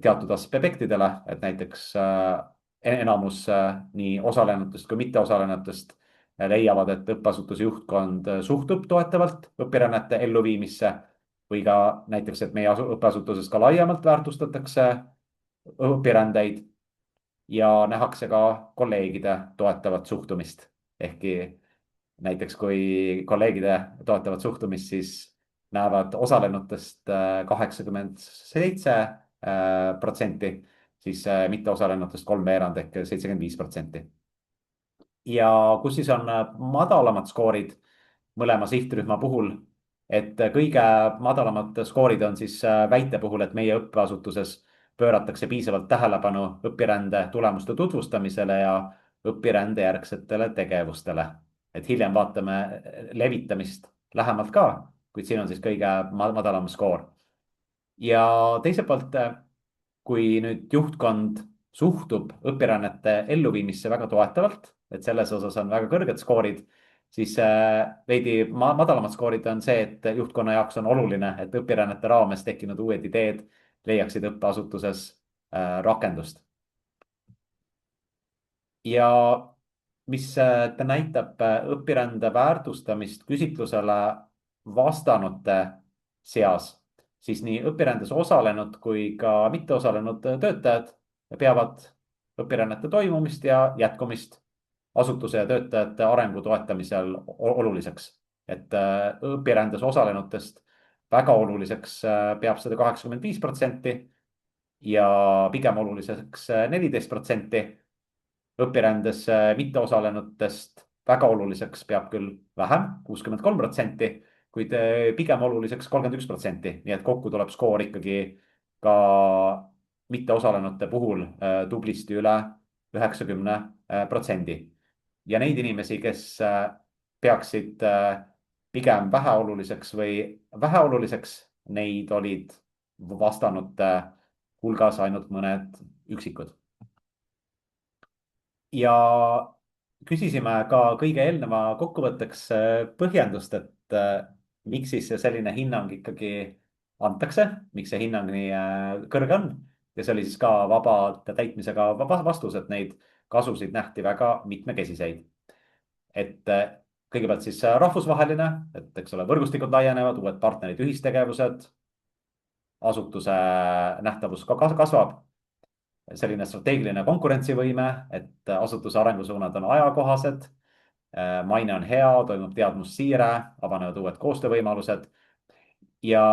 teatud aspektidele, et näiteks enamus nii osalenutest kui mitteosalenutest leiavad, et õppeasutuse juhtkond suhtub toetavalt õpirännete elluviimisse või ka näiteks, et meie õppeasutuses ka laiemalt väärtustatakse õpirändeid ja nähakse ka kolleegide toetavat suhtumist. ehkki näiteks kui kolleegide toetavat suhtumist, siis näevad osalenutest 87%, siis mitteosalenutest 3/4 ehk 75%. ja kus siis on madalamad skoorid mõlema sihtrühma puhul, et kõige madalamad skoorid on siis väite puhul, et meie õppeasutuses pööratakse piisavalt tähelepanu õpirände tulemuste tutvustamisele ja õpirände järgsetele tegevustele. et hiljem vaatame levitamist lähemalt ka, kuid siin on siis kõige madalam skoor. ja teiselt poolt, kui nüüd juhtkond suhtub õpirännete elluviimisse väga toetavalt, et selles osas on väga kõrged skoorid, siis veidi madalamad skoorid on see, et juhtkonna jaoks on oluline, et õpirännete raames tekkinud uued ideed leiaksid õppeasutuses rakendust. ja mis ta näitab õpirände väärtustamist küsitlusele vastanute seas, siis nii õpirändes osalenud kui ka mitteosalenud töötajad peavad õpirännete toimumist ja jätkumist asutuse ja töötajate arengu toetamisel oluliseks. et õpirändes osalenutest väga oluliseks peab seda 85% ja pigem oluliseks 14%. õpirändes mitteosalenutest väga oluliseks peab küll vähem, 63%, kuid pigem oluliseks 31%, nii et kokku tuleb skoor ikkagi ka mitteosalenute puhul tublisti üle 90%. ja neid inimesi, kes peaksid pigem väheoluliseks või väheoluliseks, neid olid vastanute hulgas ainult mõned üksikud. ja küsisime ka kõige eelneva kokkuvõtteks põhjendust, et miks siis selline hinnang ikkagi antakse, miks see hinnang nii kõrge on. ja see oli siis ka vaba täitmisega vastus, et neid kasusid nähti väga mitmekesiseid. et kõigepealt siis rahvusvaheline, et eks ole, võrgustikud laienevad, uued partnerid, ühistegevused, asutuse nähtavus ka kasvab. selline strateegiline konkurentsivõime, et asutuse arengusuunad on ajakohased, maine on hea, toimub teadmussiire, avanevad uued koostöövõimalused. ja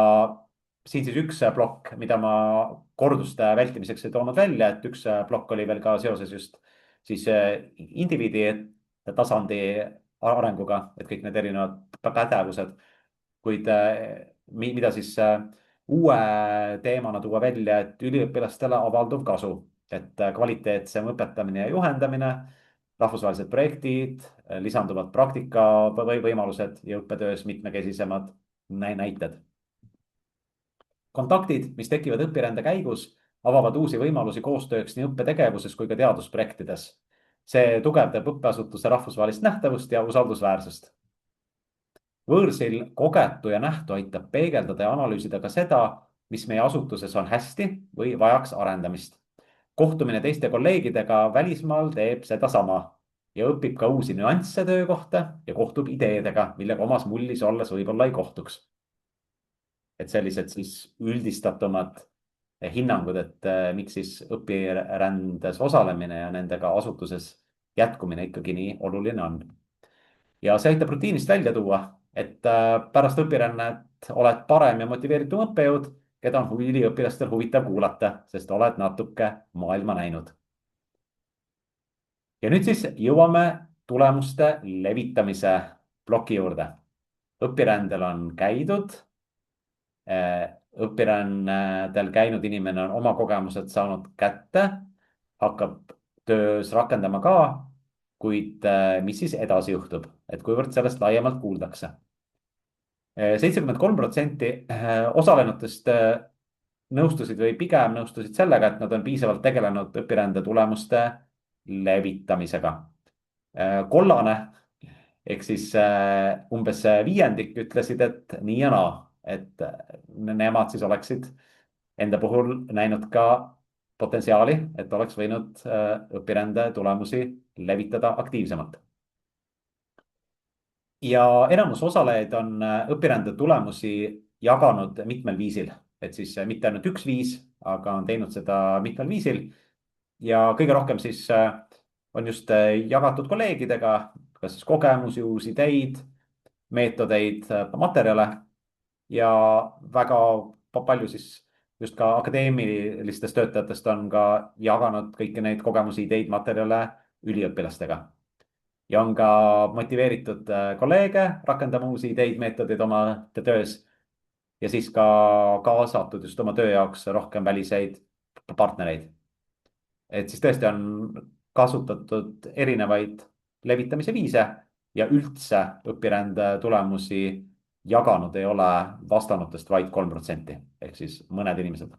siin siis üks plokk, mida ma korduste vältimiseks ei toonud välja, et üks plokk oli veel ka seoses just siis indiviidi tasandi arenguga, et kõik need erinevad pädevused, kuid mida siis uue teemana tuua välja, et üliõpilastele avalduv kasu, et kvaliteetsem õpetamine ja juhendamine, rahvusvahelised projektid, lisanduvad praktika võimalused ja õppetöös mitmekesisemad näited. kontaktid, mis tekivad õpirände käigus, avavad uusi võimalusi koostööks nii õppetegevuses kui ka teadusprojektides. see tugevdab õppeasutuse rahvusvahelist nähtavust ja usaldusväärsust. võõrsil kogetu ja nähtu aitab peegeldada ja analüüsida ka seda, mis meie asutuses on hästi või vajaks arendamist. kohtumine teiste kolleegidega välismaal teeb sedasama ja õpib ka uusi nüansse töö kohta ja kohtub ideedega, millega omas mullis olles võib-olla ei kohtuks. et sellised siis üldistatumad hinnangud, et miks siis õpirändes osalemine ja nendega asutuses jätkumine ikkagi nii oluline on. ja see aitab rutiinist välja tuua, et pärast õpirännet oled parem ja motiveeritum õppejõud, keda on üliõpilastel huvitav kuulata, sest oled natuke maailma näinud. ja nüüd siis jõuame tulemuste levitamise ploki juurde. õpirändel on käidud. õpirändel käinud inimene on oma kogemused saanud kätte, hakkab töös rakendama ka, kuid mis siis edasi juhtub, et kuivõrd sellest laiemalt kuuldakse. 73% osalenutest nõustusid või pigem nõustusid sellega, et nad on piisavalt tegelenud õpirände tulemuste levitamisega. kollane ehk siis umbes viiendik ütlesid, et nii ja naa, et nemad siis oleksid enda puhul näinud ka potentsiaali, et oleks võinud õpirände tulemusi levitada aktiivsemalt. ja enamus osalejaid on õpirände tulemusi jaganud mitmel viisil, et siis mitte ainult üks viis, aga on teinud seda mitmel viisil. ja kõige rohkem siis on just jagatud kolleegidega, kas siis kogemusi, uusi ideid, meetodeid, materjale ja väga palju siis just ka akadeemilistest töötajatest on ka jaganud kõiki neid kogemusi, ideid, materjale üliõpilastega. ja on ka motiveeritud kolleege rakendama uusi ideid, meetodeid oma töös ja siis ka kaasatud just oma töö jaoks rohkem väliseid partnereid. et siis tõesti on kasutatud erinevaid levitamise viise ja üldse õpirände tulemusi jaganud ei ole vastanutest vaid 3% ehk siis mõned inimesed.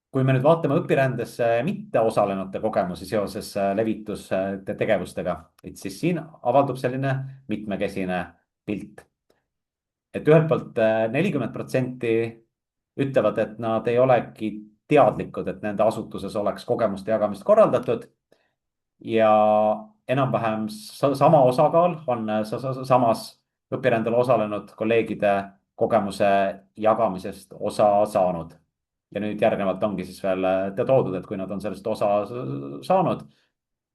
kui me nüüd vaatame õpirändesse mitteosalenute kogemusi seoses levitustegevustega, et siis siin avaldub selline mitmekesine pilt. et ühelt poolt 40% ütlevad, et nad ei olegi teadlikud, et nende asutuses oleks kogemuste jagamist korraldatud ja enam-vähem sama osakaal on samas õpirändel osalenud kolleegide kogemuse jagamisest osa saanud. ja nüüd järgnevalt ongi siis veel toodud, et kui nad on sellest osa saanud,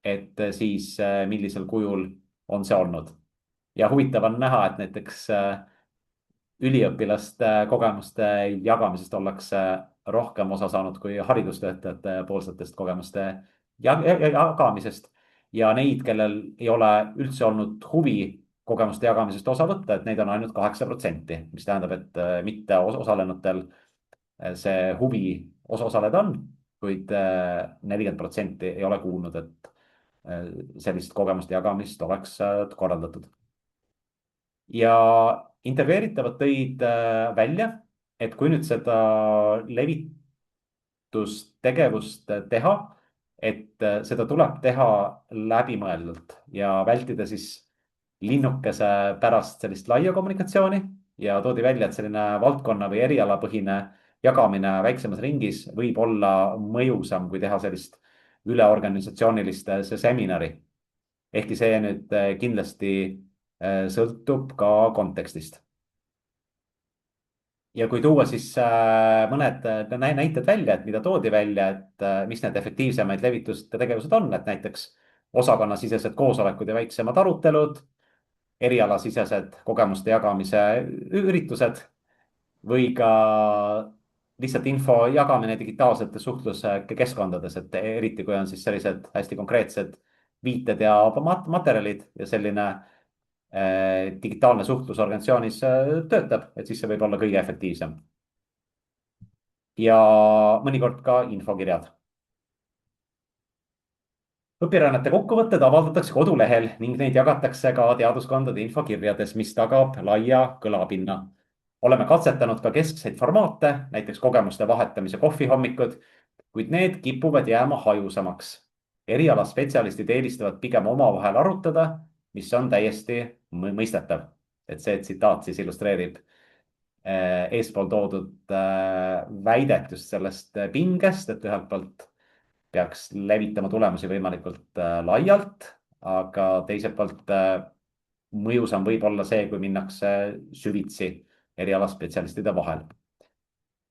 et siis millisel kujul on see olnud. ja huvitav on näha, et näiteks üliõpilaste kogemuste jagamisest ollakse rohkem osa saanud kui haridustöötajate poolsetest kogemuste jagamisest. ja neid, kellel ei ole üldse olnud huvi kogemuste jagamisest osa võtta, et neid on ainult 8%, mis tähendab, et mitte osalenutel see huvi osaleda on, kuid 40% ei ole kuulnud, et sellist kogemuste jagamist oleks korraldatud. ja intervjueeritavad tõid välja, et kui nüüd seda levitustegevust teha, et seda tuleb teha läbimõeldult ja vältida siis linnukese pärast sellist laia kommunikatsiooni ja toodi välja, et selline valdkonna või erialapõhine jagamine väiksemas ringis võib olla mõjusam, kui teha sellist üleorganisatsioonilist seminari. ehkki see nüüd kindlasti sõltub ka kontekstist. ja kui tuua siis mõned näited välja, et mida toodi välja, et mis need efektiivsemaid levituste tegevused on, et näiteks osakonnasisesed koosolekud ja väiksemad arutelud, erialasisesed kogemuste jagamise üritused või ka lihtsalt info jagamine digitaalsetes suhtluskeskkondades, et eriti kui on siis sellised hästi konkreetsed viited ja materjalid ja selline digitaalne suhtlus organisatsioonis töötab, et siis see võib olla kõige efektiivsem. ja mõnikord ka infokirjad. õpirännete kokkuvõtted avaldatakse kodulehel ning neid jagatakse ka teaduskondade infokirjades, mis tagab laia kõlapinna. oleme katsetanud ka keskseid formaate, näiteks kogemuste vahetamise kohvihommikud, kuid need kipuvad jääma hajusamaks. erialaspetsialistid eelistavad pigem omavahel arutada, mis on täiesti mõistetav. et see tsitaat siis illustreerib eespool toodud väidet just sellest pingest, et ühelt poolt peaks levitama tulemusi võimalikult laialt, aga teiselt poolt mõjusam võib olla see, kui minnakse süvitsi erialaspetsialistide vahel.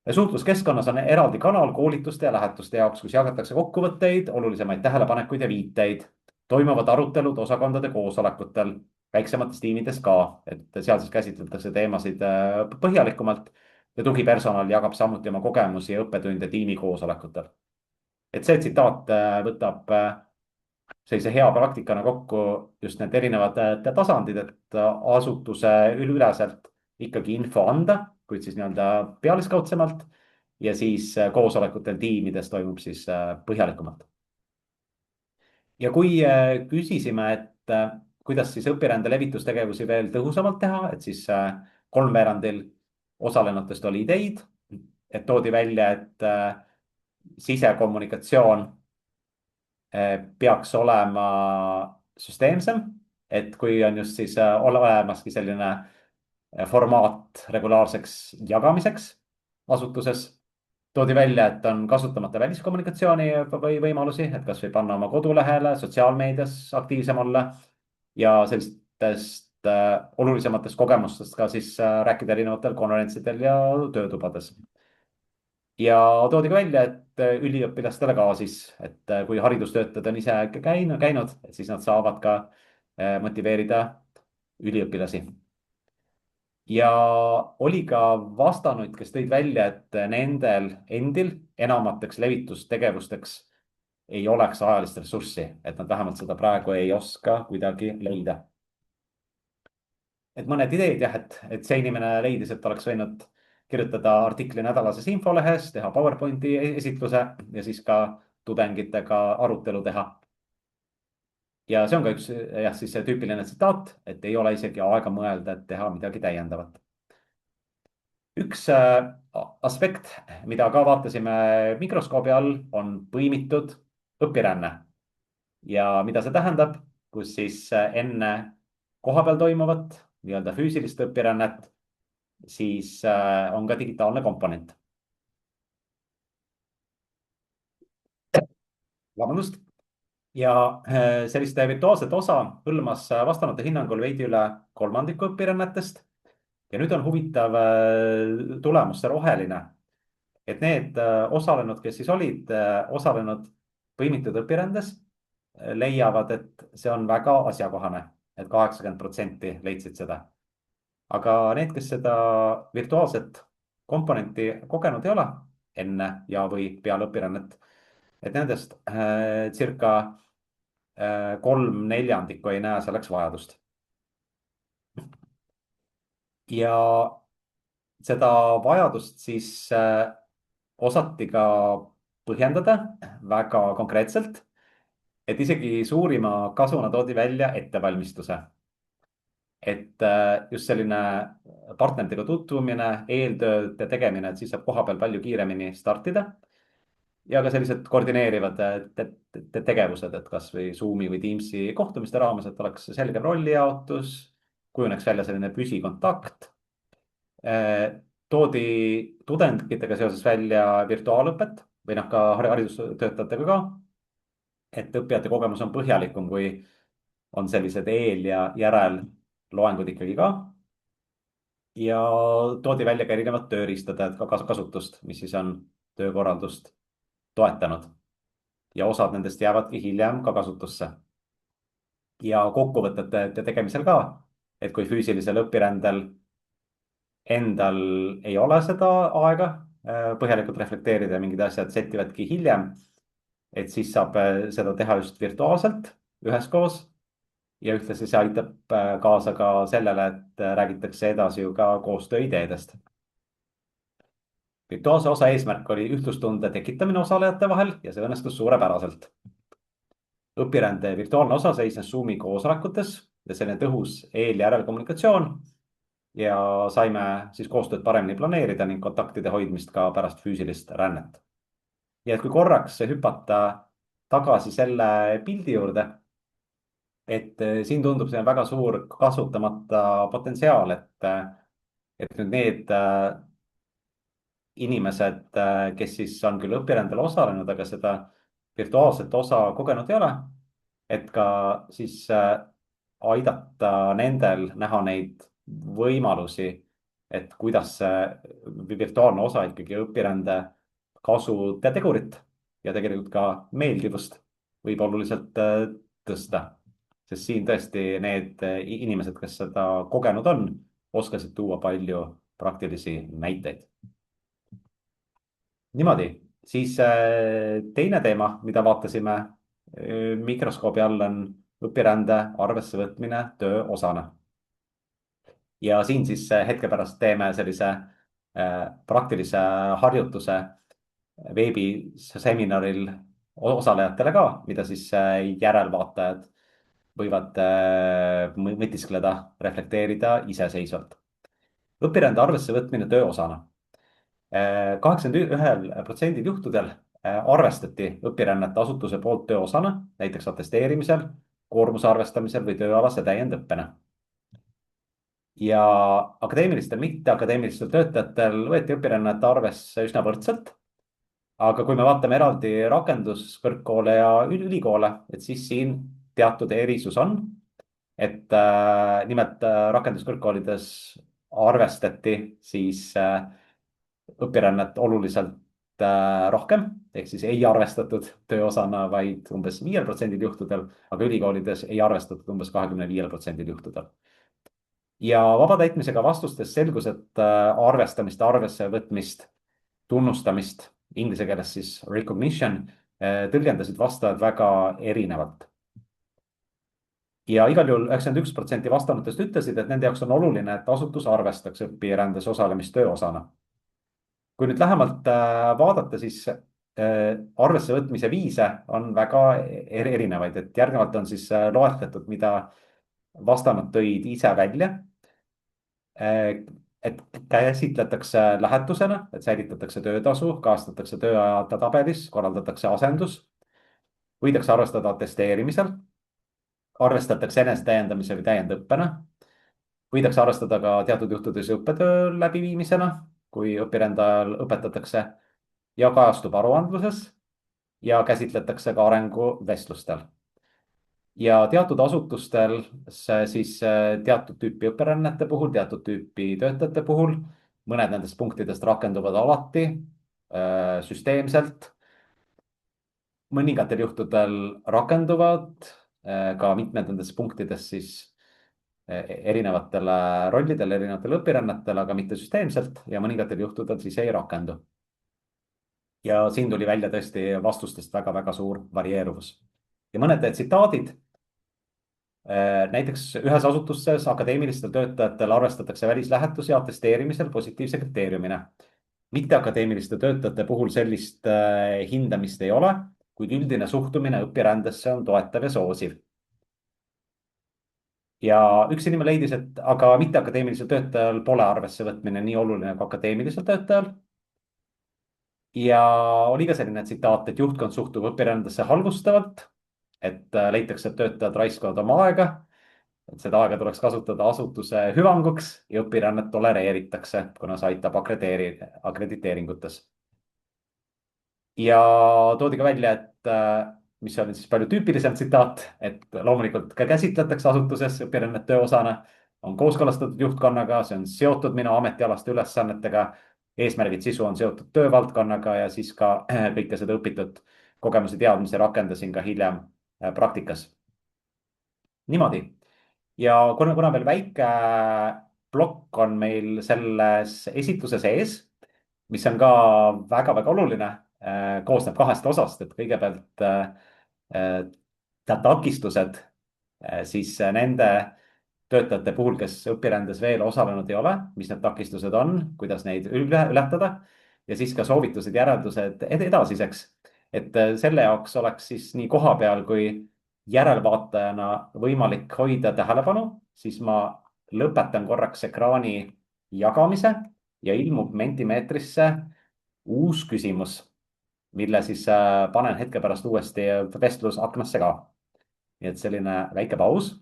suhtluskeskkonnas on eraldi kanal koolituste ja lähetuste jaoks, kus jagatakse kokkuvõtteid, olulisemaid tähelepanekuid ja viiteid. toimuvad arutelud osakondade koosolekutel, väiksemates tiimides ka, et seal siis käsitletakse teemasid põhjalikumalt ja tugipersonal jagab samuti oma kogemusi ja õppetunde tiimi koosolekutel. et see tsitaat võtab sellise hea praktikana kokku just need erinevad tasandid, et asutuse üleselt ikkagi info anda, kuid siis nii-öelda pealiskaudsemalt ja siis koosolekutel tiimides toimub siis põhjalikumalt. ja kui küsisime, et kuidas siis õpirände levitustegevusi veel tõhusamalt teha, et siis kolmveerandil osalenutest oli ideid, et toodi välja, et sisekommunikatsioon peaks olema süsteemsem, et kui on just siis olemaski selline formaat regulaarseks jagamiseks asutuses, toodi välja, et on kasutamata väliskommunikatsiooni või võimalusi, et kasvõi panna oma kodulehele, sotsiaalmeedias aktiivsem olla ja sellistest olulisematest kogemustest ka siis rääkida erinevatel konverentsidel ja töötubades. ja toodi ka välja, et üliõpilastele ka siis, et kui haridustöötajad on ise käinud, et siis nad saavad ka motiveerida üliõpilasi. ja oli ka vastanuid, kes tõid välja, et nendel endil enamateks levitustegevusteks ei oleks ajalist ressurssi, et nad vähemalt seda praegu ei oska kuidagi leida. et mõned ideed jah, et see inimene leidis, et oleks võinud kirjutada artikli nädalases infolehes, teha PowerPointi esitluse ja siis ka tudengitega arutelu teha. ja see on ka üks jah, siis see tüüpiline tsitaat, et ei ole isegi aega mõelda, et teha midagi täiendavat. üks aspekt, mida ka vaatasime mikroskoobi all, on põimitud õpiränne. ja mida see tähendab, kus siis enne kohapeal toimuvat nii-öelda füüsilist õpirännet, siis on ka digitaalne komponent. Vabandust. ja sellist virtuaalset osa hõlmas vastanute hinnangul veidi üle kolmandiku õpirännetest. ja nüüd on huvitav tulemus, see roheline, et need osalenud, kes siis olid osalenud põimitud õpirändes, leiavad, et see on väga asjakohane, et 80% leidsid seda. aga need, kes seda virtuaalset komponenti kogenud ei ole enne ja, või peale õpirännet, et nendest circa 3/4 ei näe selleks vajadust. ja seda vajadust siis osati ka põhjendada väga konkreetselt, et isegi suurima kasuna toodi välja ettevalmistuse. et just selline partneritega tutvumine, eeltööde tegemine, et siis saab kohapeal palju kiiremini startida. ja ka sellised koordineerivad tegevused, et kasvõi Zoomi või Teamsi kohtumiste raames, et oleks selgem rollijaotus, kujuneks välja selline püsikontakt. toodi tudengitega seoses välja virtuaalõpet või noh, ka haridustöötajatega ka. et õppijate kogemus on põhjalikum, kui on sellised eel- ja järelloengud ikkagi ka. ja toodi välja ka erinevad tööriistad, et ka kasutust, mis siis on töökorraldust toetanud. ja osad nendest jäävadki hiljem ka kasutusse. ja kokkuvõtete tegemisel ka, et kui füüsilisel õpirändel endal ei ole seda aega põhjalikult reflekteerida ja mingid asjad settivadki hiljem, et siis saab seda teha just virtuaalselt üheskoos. ja ühtlasi see aitab kaasa ka sellele, et räägitakse edasi ju ka koostööideedest. virtuaalse osa eesmärk oli ühtlustunde tekitamine osalejate vahel ja see õnnestus suurepäraselt. õpirände virtuaalne osa seisnes Zoomi koosolekutes ja selline tõhus eel- ja järelkommunikatsioon. ja saime siis koostööd paremini planeerida ning kontaktide hoidmist ka pärast füüsilist rännet. ja et kui korraks hüpata tagasi selle pildi juurde, et siin tundub see väga suur kasutamata potentsiaal, et nüüd need inimesed, kes siis on küll õpirändel osalenud, aga seda virtuaalset osa kogenud ei ole, et ka siis aidata nendel näha neid võimalusi, et kuidas see virtuaalne osa ikkagi õpirände kasu tegurit ja tegelikult ka meeldivust võib oluliselt tõsta. sest siin tõesti need inimesed, kes seda kogenud on, oskasid tuua palju praktilisi näiteid. niimoodi, siis teine teema, mida vaatasime mikroskoobi all, on õpirände arvesse võtmine töö osana. ja siin siis hetke pärast teeme sellise praktilise harjutuse veebiseminaril osalejatele ka, mida siis järelvaatajad võivad mõtiskleda, reflekteerida iseseisvalt. õpirände arvesse võtmine töö osana. 81% juhtudel arvestati õpirännet asutuse poolt töö osana, näiteks atesteerimisel, koormuse arvestamisel või tööalase täiendõppena. ja akadeemilistel, mitteakadeemilistel töötajatel võeti õpirännet arvesse üsna võrdselt. aga kui me vaatame eraldi rakenduskõrgkoole ja ülikoole, et siis siin teatud erisus on. et nimelt rakenduskõrgkoolides arvestati siis õpirännet oluliselt rohkem, ehk siis ei arvestatud töö osana vaid umbes 5% juhtudel, aga ülikoolides ei arvestatud umbes 25% juhtudel. ja vabatäitmisega vastustes selgus, et arvestamist, arvesse võtmist, tunnustamist, inglise keeles siis recognition, tõlgendasid vastajad väga erinevalt. ja igal juhul 91% vastanutest ütlesid, et nende jaoks on oluline, et asutus arvestaks õpirändes osalemist töö osana. kui nüüd lähemalt vaadata, siis arvesse võtmise viise on väga erinevaid, et järgnevalt on siis loetletud, mida vastanud tõid ise välja. Et käsitletakse lähetusena, et säilitatakse töötasu, kajastatakse tööajade tabelis, korraldatakse asendus, võidakse arvestada atesteerimisel, arvestatakse enesetäiendamise või täiendõppena, võidakse arvestada ka teatud juhtudes õppetöö läbiviimisena, kui õpirändajail õpetatakse ja kajastub aruandluses ja käsitletakse ka arenguvestlustel. Ja teatud asutustel siis teatud tüüpi õpirännete puhul, teatud tüüpi töötajate puhul, mõned nendest punktidest rakenduvad alati süsteemselt. mõningatel juhtudel rakenduvad ka mitmed nendest punktidest siis erinevatele rollidele, erinevatele õpirännetele, aga mitte süsteemselt ja mõningatel juhtudel siis ei rakendu. Ja siin tuli välja tõesti vastustest väga-väga suur varieeruvus. Ja mõned tsitaadid. Näiteks ühes asutuses akadeemilistel töötajatel arvestatakse välislähetusi atesteerimisel positiivse kriteeriumina. Mitteakadeemiliste töötajate puhul sellist hindamist ei ole, kuid üldine suhtumine õpirändesse on toetav ja soosiv. Ja üks inimene leidis, et aga mitteakadeemilisel töötajal pole arvesse võtmine nii oluline kui akadeemilisel töötajal. Ja oli ka selline tsitaat, et juhtkond suhtub õpirändesse halvustavalt, et leitakse, et töötajad raiskavad oma aega, et seda aega tuleks kasutada asutuse hüvanguks ja õpirännet tolereeritakse, kuna see aitab akrediteeringutes. Ja toodi ka välja, et mis on siis palju tüüpilisem tsitaat, et loomulikult ka käsitletakse asutuses õpirännet töö osana, on kooskõlastatud juhtkonnaga, see on seotud minu ametialaste ülesannetega, eesmärgid, sisu on seotud töövaldkonnaga ja siis ka kõike seda õpitud kogemusi, teadmisi rakendasin ka hiljem praktikas. Niimoodi. Ja kuna veel väike plokk on meil selles esitluse sees, mis on ka väga-väga oluline, koosneb kahest osast, et kõigepealt takistused siis nende töötajate puhul, kes õpirändes veel osalenud ei ole, mis need takistused on, kuidas neid ületada ja siis ka soovitused, järeldused edasiseks. Et selle jaoks oleks siis nii kohapeal kui järelvaatajana võimalik hoida tähelepanu, siis ma lõpetan korraks ekraani jagamise ja ilmub Mentimeetrisse uus küsimus, mille siis panen hetke pärast uuesti vestlusaknasse ka. Nii et selline väike paus.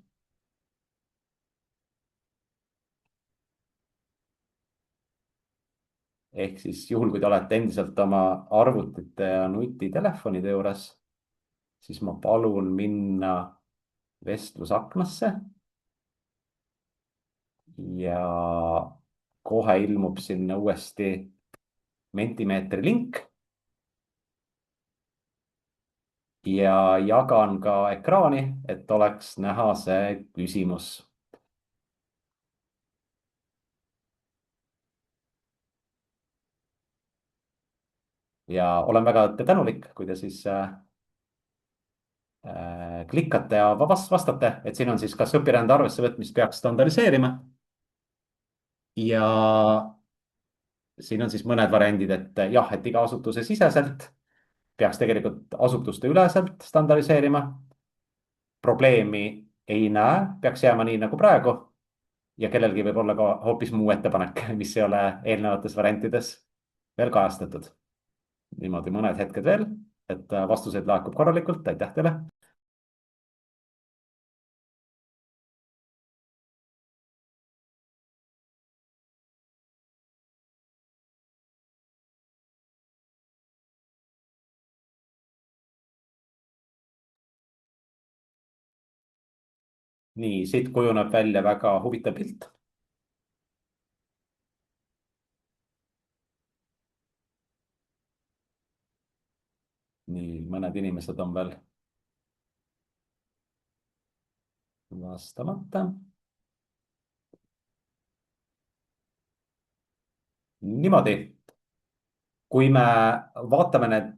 Ehk siis juhul, kui te olete endiselt oma arvutite ja nutitelefonide juures, siis ma palun minna vestlusaknasse. Ja kohe ilmub sinna uuesti Mentimeetri link. Ja jagan ka ekraani, et oleks näha see küsimus. Ja olen väga tänulik, kui te siis klikkate ja vastate, et siin on siis, kas õpirände arvesse võtmist peaks standardiseerima. Ja siin on siis mõned variandid, et jah, et iga asutuse siseselt peaks tegelikult asutuste üleselt standardiseerima. Probleemi ei näe, peaks jääma nii nagu praegu. Ja kellelgi võib olla ka hoopis muu ettepanek, mis ei ole eelnevates variantides veel kajastatud. Niimoodi mõned hetked veel, et vastuseid laekub korralikult. Aitäh teile. Nii, siit kujuneb välja väga huvitav pilt. Nii, mõned inimesed on veel vastamata. Niimoodi, kui me vaatame need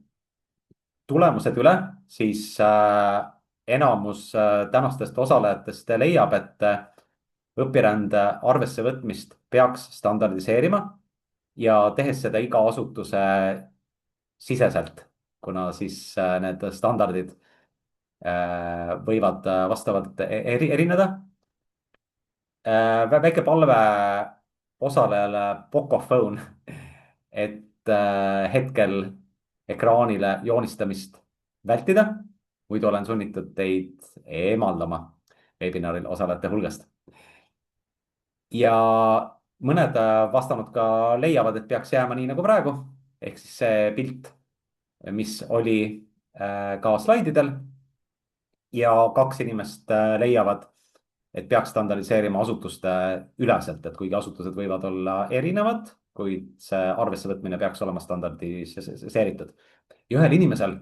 tulemused üle, siis enamus tänastest osalejatest leiab, et õpirände arvesse võtmist peaks standardiseerima ja tehes seda iga asutuse siseselt. kuna siis need standardid võivad vastavalt erineda. Väike palve osalejale Pocophone, et hetkel ekraanile joonistamist vältida, muidu olen sunnitud teid eemaldama webinaril osalejate hulgast. Ja mõned vastanud ka leiavad, et peaks jääma nii nagu praegu, ehk siis see pilt, mis oli ka slaididel. Ja 2 inimest leiavad, et peaks standardiseerima asutuste üleselt, et kuigi asutused võivad olla erinevad, kuid see arvesse võtmine peaks olema standardiseeritud. Ja ühel inimesel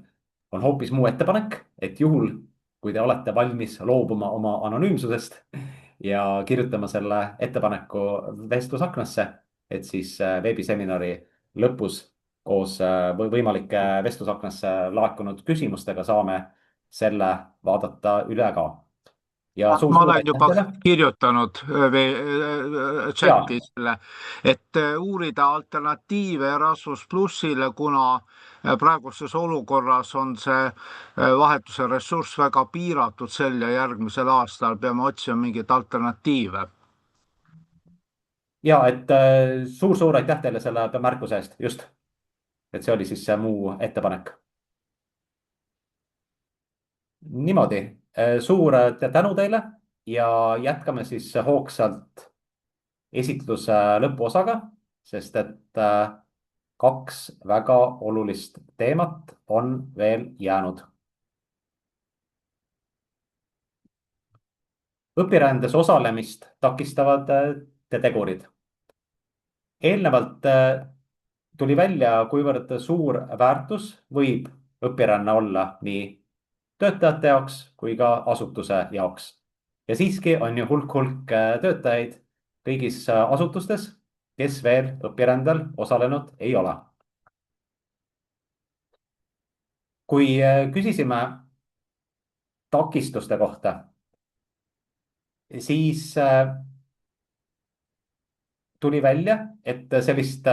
on hoopis muu ettepanek, et juhul, kui te olete valmis loobuma oma anonüümsusest ja kirjutama selle ettepaneku vestlusaknasse, et siis veebiseminari lõpus koos võimalike vestlusaknasse laekunud küsimustega saame selle vaadata üle ka. Ja Ma suur olen aitäh juba teile. kirjutanud Ja, chati selle, et uurida alternatiive Erasmus plussile, kuna praeguses olukorras on see vahetuse ressurss väga piiratud sel ja järgmisel aastal, peame otsima mingeid alternatiive. ja et suur-suur aitäh teile selle märkuse eest, just, et see oli siis see muu ettepanek. Niimoodi, suur tänu teile ja jätkame siis hoogsalt esitluse lõpuosaga, sest et 2 väga olulist teemat on veel jäänud. Õpirändes osalemist takistavad tegurid. Eelnevalt tuli välja, kuivõrd suur väärtus võib õpiränne olla nii töötajate jaoks kui ka asutuse jaoks. Ja siiski on ju hulk töötajaid kõigis asutustes, kes veel õpirändel osalenud ei ole. Kui küsisime takistuste kohta, siis tuli välja, et sellist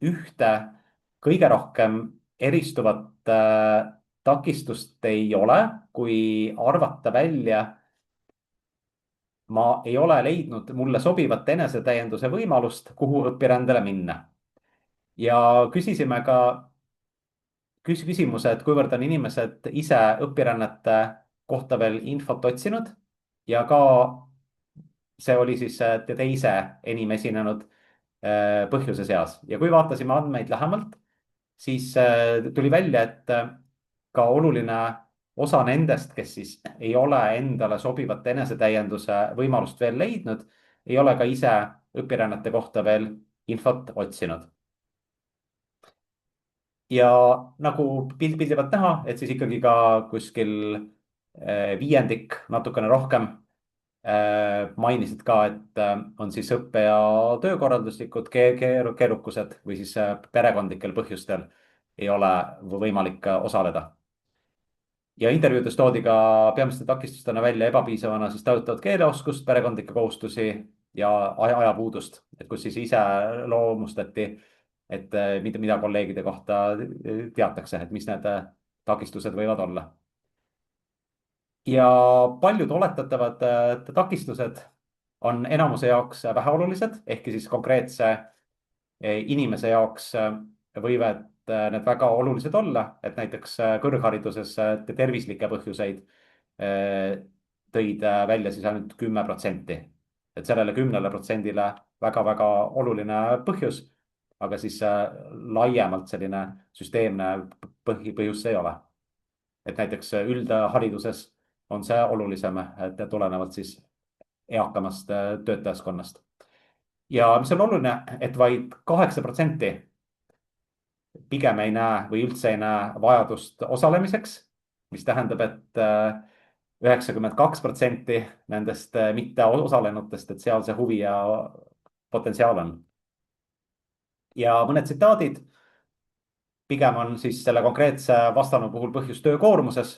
ühte kõige rohkem eristuvat takistust ei ole, kui arvata välja. Ma ei ole leidnud mulle sobivat enesetäienduse võimalust, kuhu õpirändele minna. Ja küsisime ka küsimuse, et kuivõrd on inimesed ise õpirännete kohta veel infot otsinud ja ka see oli siis teise enim esinenud põhjuse seas. Ja kui vaatasime andmeid lähemalt, siis tuli välja, et ka oluline osa nendest, kes siis ei ole endale sobivat enesetäienduse võimalust veel leidnud, ei ole ka ise õpirännete kohta veel infot otsinud. Ja nagu pildi pealt näha, et siis ikkagi ka kuskil viiendik, natukene rohkem mainisid ka, et on siis õppe- ja töökorralduslikud keerukused või siis perekondlikel põhjustel ei ole võimalik osaleda. Ja intervjuudes toodi ka peamiste takistustena välja ebapiisavana siis tajutavat keeleoskust, perekondlikke kohustusi ja ajapuudust, et kus siis ise loomustati, et mida kolleegide kohta teatakse, et mis need takistused võivad olla. Ja paljud oletatavad takistused on enamuse jaoks väheolulised, ehkki siis konkreetse inimese jaoks võivad need väga olulised olla, et näiteks kõrghariduses tervislikke põhjuseid tõid välja siis ainult 10%. Et sellele 10%-le väga-väga oluline põhjus, aga siis laiemalt selline süsteemne põhjus see ei ole. Et näiteks üldhariduses on see olulisem, et tulenevalt siis eakamast töötajaskonnast. Ja mis on oluline, et vaid 8% pigem ei näe või üldse ei näe vajadust osalemiseks, mis tähendab, et 92% nendest mitte osalenutest, et seal see huvi ja potentsiaal on. Ja mõned tsitaadid. Pigem on siis selle konkreetse vastanu puhul põhjus töökoormuses.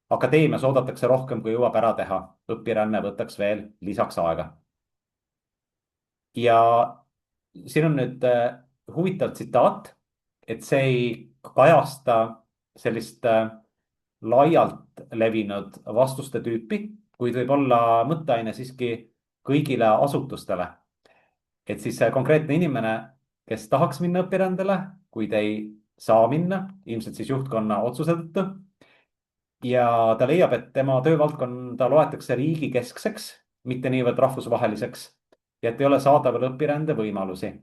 Akadeemias oodatakse rohkem, kui jõuab ära teha. Õpiränne võtaks veel lisaks aega. Ja siin on nüüd huvitav tsitaat, et see ei kajasta sellist laialt levinud vastuste tüüpi, kuid võib olla mõtteaine siiski kõigile asutustele. Et siis see konkreetne inimene, kes tahaks minna õpirändele, kuid ei saa minna, ilmselt siis juhtkonna otsuse tõttu. ja ta leiab, et tema töövaldkonda loetakse riigikeskseks, mitte niivõrd rahvusvaheliseks ja et ei ole saadaval õpirände võimalusi.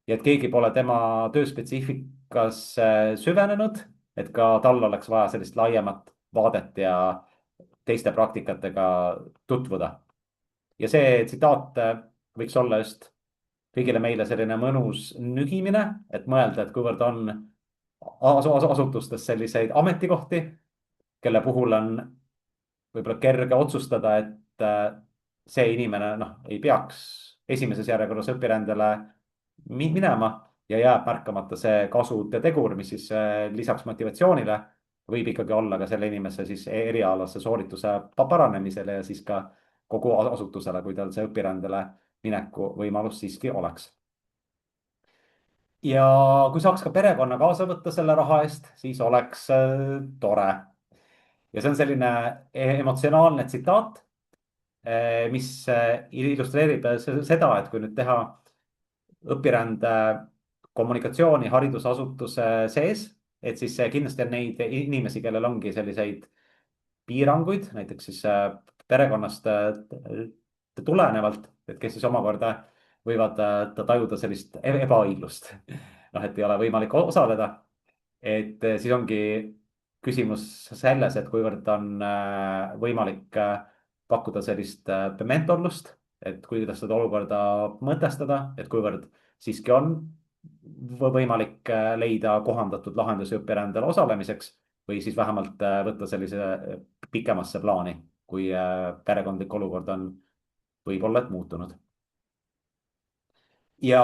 ja et keegi pole tema tööspetsiifikasse süvenenud, et ka tal oleks vaja sellist laiemat vaadet ja teiste praktikatega tutvuda. ja see tsitaat võiks olla just kõigile meile selline mõnus nügimine, et mõelda, et kuivõrd on asutustes selliseid ametikohti, kelle puhul on võib-olla kerge otsustada, et see inimene ei peaks esimeses järjekorras õpirändele minema ja jääb märkamata see kasude tegur, mis siis lisaks motivatsioonile võib ikkagi olla ka selle inimese siis erialase soorituse paranemisele ja siis ka kogu asutusele, kui tal see õpirändele mineku võimalus siiski oleks. ja kui saaks ka perekonna kaasa võtta selle raha eest, siis oleks tore. ja see on selline emotsionaalne tsitaat, mis illustreerib seda, et kui nüüd teha õpirände kommunikatsiooni haridusasutuse sees, et siis kindlasti on neid inimesi, kellel ongi selliseid piiranguid, näiteks siis perekonnast tulenevalt, et kes siis omakorda võivad tajuda sellist ebaõiglust. et ei ole võimalik osaleda. et siis ongi küsimus selles, et kuivõrd on võimalik pakkuda sellist mentorlust, et kuidas seda olukorda mõtestada, et kuivõrd siiski on võimalik leida kohandatud lahendusi õpirändel osalemiseks või siis vähemalt võtta sellise pikemasse plaani, kui perekondlik olukord on võib-olla et muutunud. ja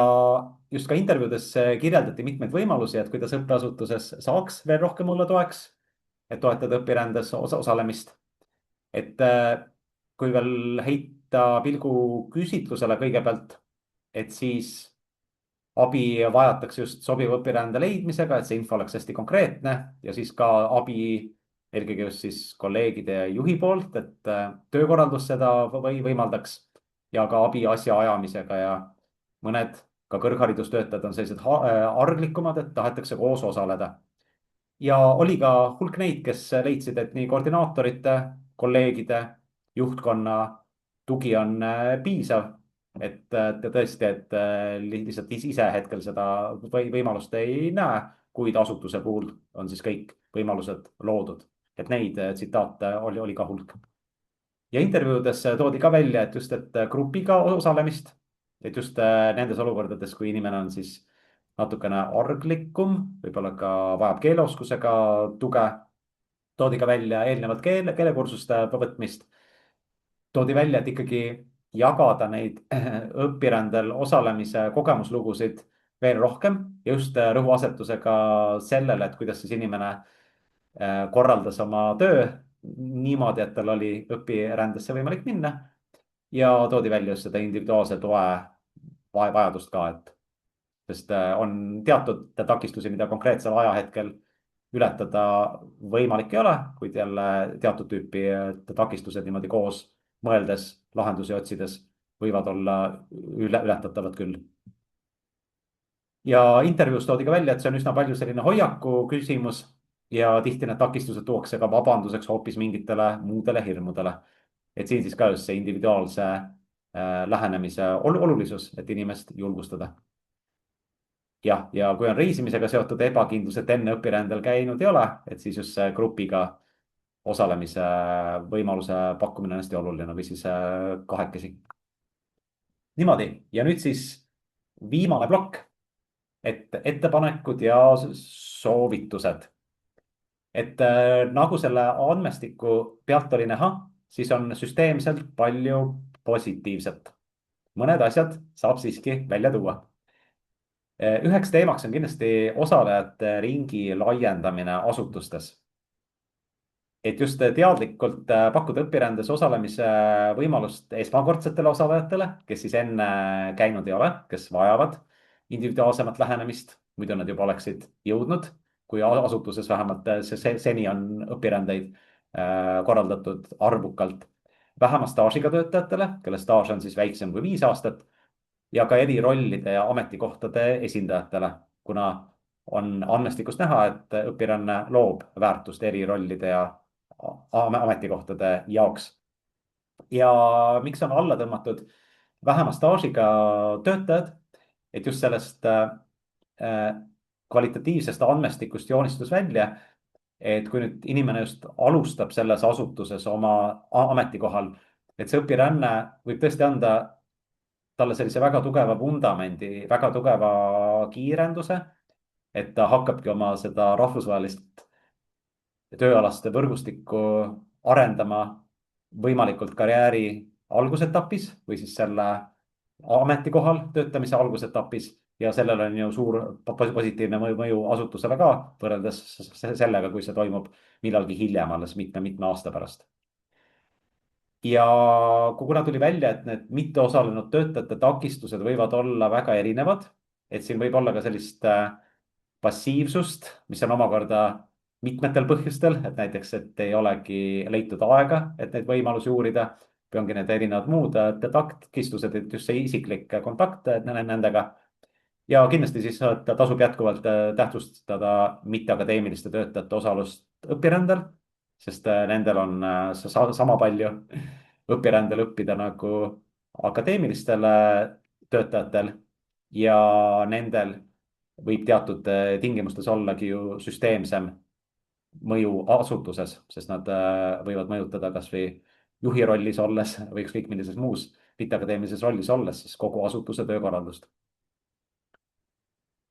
just ka intervjuudes kirjeldati mitmeid võimalusi, et kuidas õppeasutuses saaks veel rohkem olla toeks, et toetada õpirändes osalemist. et kui veel heita pilgu küsitlusele kõigepealt, et siis abi vajatakse just sobiva õpirände leidmisega, et see info oleks hästi konkreetne ja siis ka abi eelkõige just siis kolleegide ja juhi poolt, et töökorraldus seda võimaldaks ja ka abi asjaajamisega ja mõned ka kõrgharidustöötajad on sellised arglikumad, et tahetakse koos osaleda. ja oli ka hulk neid, kes leidsid, et nii koordinaatorite, kolleegide, juhtkonna tugi on piisav. et tõesti, et lihtsalt ise hetkel seda võimalust ei näe, kuid asutuse puhul on siis kõik võimalused loodud. et neid tsitaate oli ka hulk. ja intervjuudes toodi ka välja, et just, et grupiga osalemist, et just nendes olukordades, kui inimene on siis natukene arglikum, võib-olla ka vajab keeleoskusega tuge, toodi ka välja eelnevat keelekursuste võtmist. toodi välja, et ikkagi jagada neid õpirändel osalemise kogemuslugusid veel rohkem ja just rõhuasetusega sellele, et kuidas siis inimene korraldas oma töö niimoodi, et tal oli õpirändesse võimalik minna. ja toodi välja just seda individuaalse toe vajadust ka, et sest on teatud takistusi, mida konkreetsel ajahetkel ületada võimalik ei ole, kuid jälle teatud tüüpi takistused niimoodi koos mõeldes, lahendusi otsides võivad olla ületatavad küll. ja intervjuus toodi ka välja, et see on üsna palju selline hoiaku küsimus ja tihti need takistused tuuakse ka vabanduseks hoopis mingitele muudele hirmudele. et siin siis ka just see individuaalse lähenemise olulisus, et inimest julgustada. ja kui on reisimisega seotud ebakindlus, et enne õpirändel käinud ei ole, et siis just see grupiga osalemise võimaluse pakkumine on hästi oluline või siis kahekesi. niimoodi ja nüüd siis viimane plokk, et ettepanekud ja soovitused. et nagu selle andmestiku pealt oli näha, siis on süsteemselt palju positiivset. mõned asjad saab siiski välja tuua. üheks teemaks on kindlasti osalejate ringi laiendamine asutustes. et just teadlikult pakkuda õpirändes osalemise võimalust esmakordsetele osalejatele, kes siis enne käinud ei ole, kes vajavad individuaalsemat lähenemist, muidu nad juba oleksid jõudnud kui asutuses vähemalt seni on õpirändeid korraldatud arvukalt vähema staažiga töötajatele, kelle staaž on siis väiksem kui 5 aastat ja ka eri rollide ja ametikohtade esindajatele, kuna on andmestikust näha, et õpiränne loob väärtust eri rollide ja ametikohtade jaoks. Ja miks on alla tõmmatud vähema staažiga töötajad, et just sellest kvalitatiivsest andmestikust joonistus välja, et kui nüüd inimene just alustab selles asutuses oma ametikohal, et see õpiränne võib tõesti anda talle sellise väga tugeva vundamendi, väga tugeva kiirenduse, et ta hakkabki oma seda rahvusvahelist tööalast võrgustikku arendama võimalikult karjääri algusetapis või siis selle ametikohal töötamise algusetapis ja sellel on ju suur positiivne mõju asutusele ka võrreldes sellega, kui see toimub millalgi hiljem, alles mitme aasta pärast. Ja kuna tuli välja, et need mitteosalenud töötajate takistused võivad olla väga erinevad, et siin võib olla ka sellist passiivsust, mis on omakorda mitmetel põhjustel, et näiteks, et ei olegi leitud aega, et neid võimalusi uurida või ongi need erinevad muud takistused, et just see isiklik kontakt nendega. Ja kindlasti siis tasub jätkuvalt tähtsustada mitteakadeemiliste töötajate osalust õpirändel, sest nendel on sama palju õpirändel õppida nagu akadeemilistel töötajatel ja nendel võib teatud tingimustes ollagi ju süsteemsem mõju asutuses, sest nad võivad mõjutada kasvõi juhi rollis olles või ükskõik millises muus mitteakadeemilises rollis olles, siis kogu asutuse töökorraldust.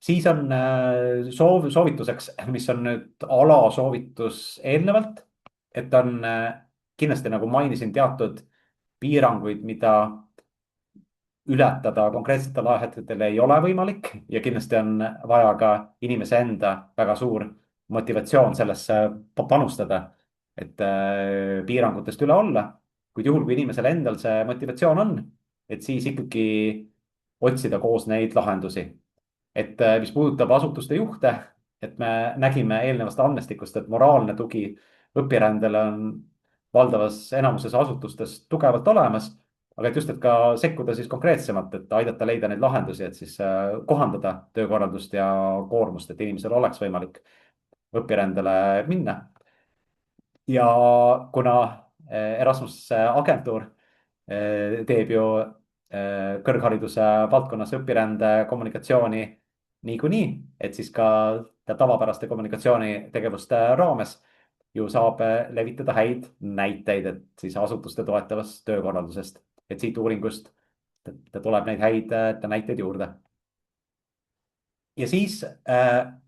Siis on soovituseks, mis on nüüd alasoovitus eelnevalt, et on kindlasti, nagu mainisin, teatud piiranguid, mida ületada konkreetsetel ajahetkedel ei ole võimalik ja kindlasti on vaja ka inimese enda väga suur motivatsioon sellesse panustada, et piirangutest üle olla. Kuid juhul, kui inimesel endal see motivatsioon on, et siis ikkagi otsida koos neid lahendusi. Et mis puudutab asutuste juhte, et me nägime eelnevast andmestikust, et moraalne tugi õpirändele on valdavas enamuses asutustes tugevalt olemas, aga et just, et ka sekkuda siis konkreetsemalt, et aidata leida neid lahendusi, et siis kohandada töökorraldust ja koormust, et inimesel oleks võimalik õpirändele minna. Ja kuna Erasmuse agentuur teeb ju kõrghariduse valdkonnas õpirände kommunikatsiooni niikuinii, et siis ka tavapäraste kommunikatsioonitegevuste raames ju saab levitada häid näiteid, et siis asutuste toetavast töökorraldusest, et siit uuringust tuleb neid häid näiteid juurde. Ja siis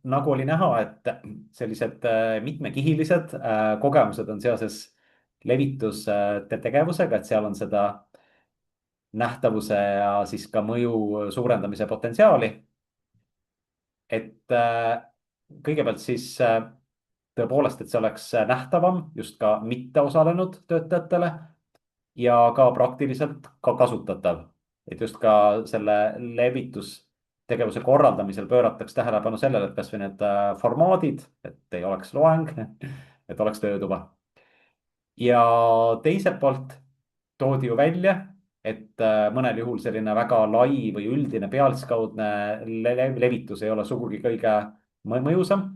nagu oli näha, et sellised mitmekihilised kogemused on seoses levitustegevusega, et seal on seda nähtavuse ja siis ka mõju suurendamise potentsiaali. Et kõigepealt siis tõepoolest, et see oleks nähtavam just ka mitteosalenud töötajatele ja ka praktiliselt ka kasutatav. Et just ka selle levitustegevuse korraldamisel pöörataks tähelepanu sellele, et kasvõi need formaadid, et ei oleks loeng, et oleks töötuba. Ja teiselt poolt toodi ju välja, et mõnel juhul selline väga lai või üldine pealiskaudne levitus ei ole sugugi kõige mõjusam.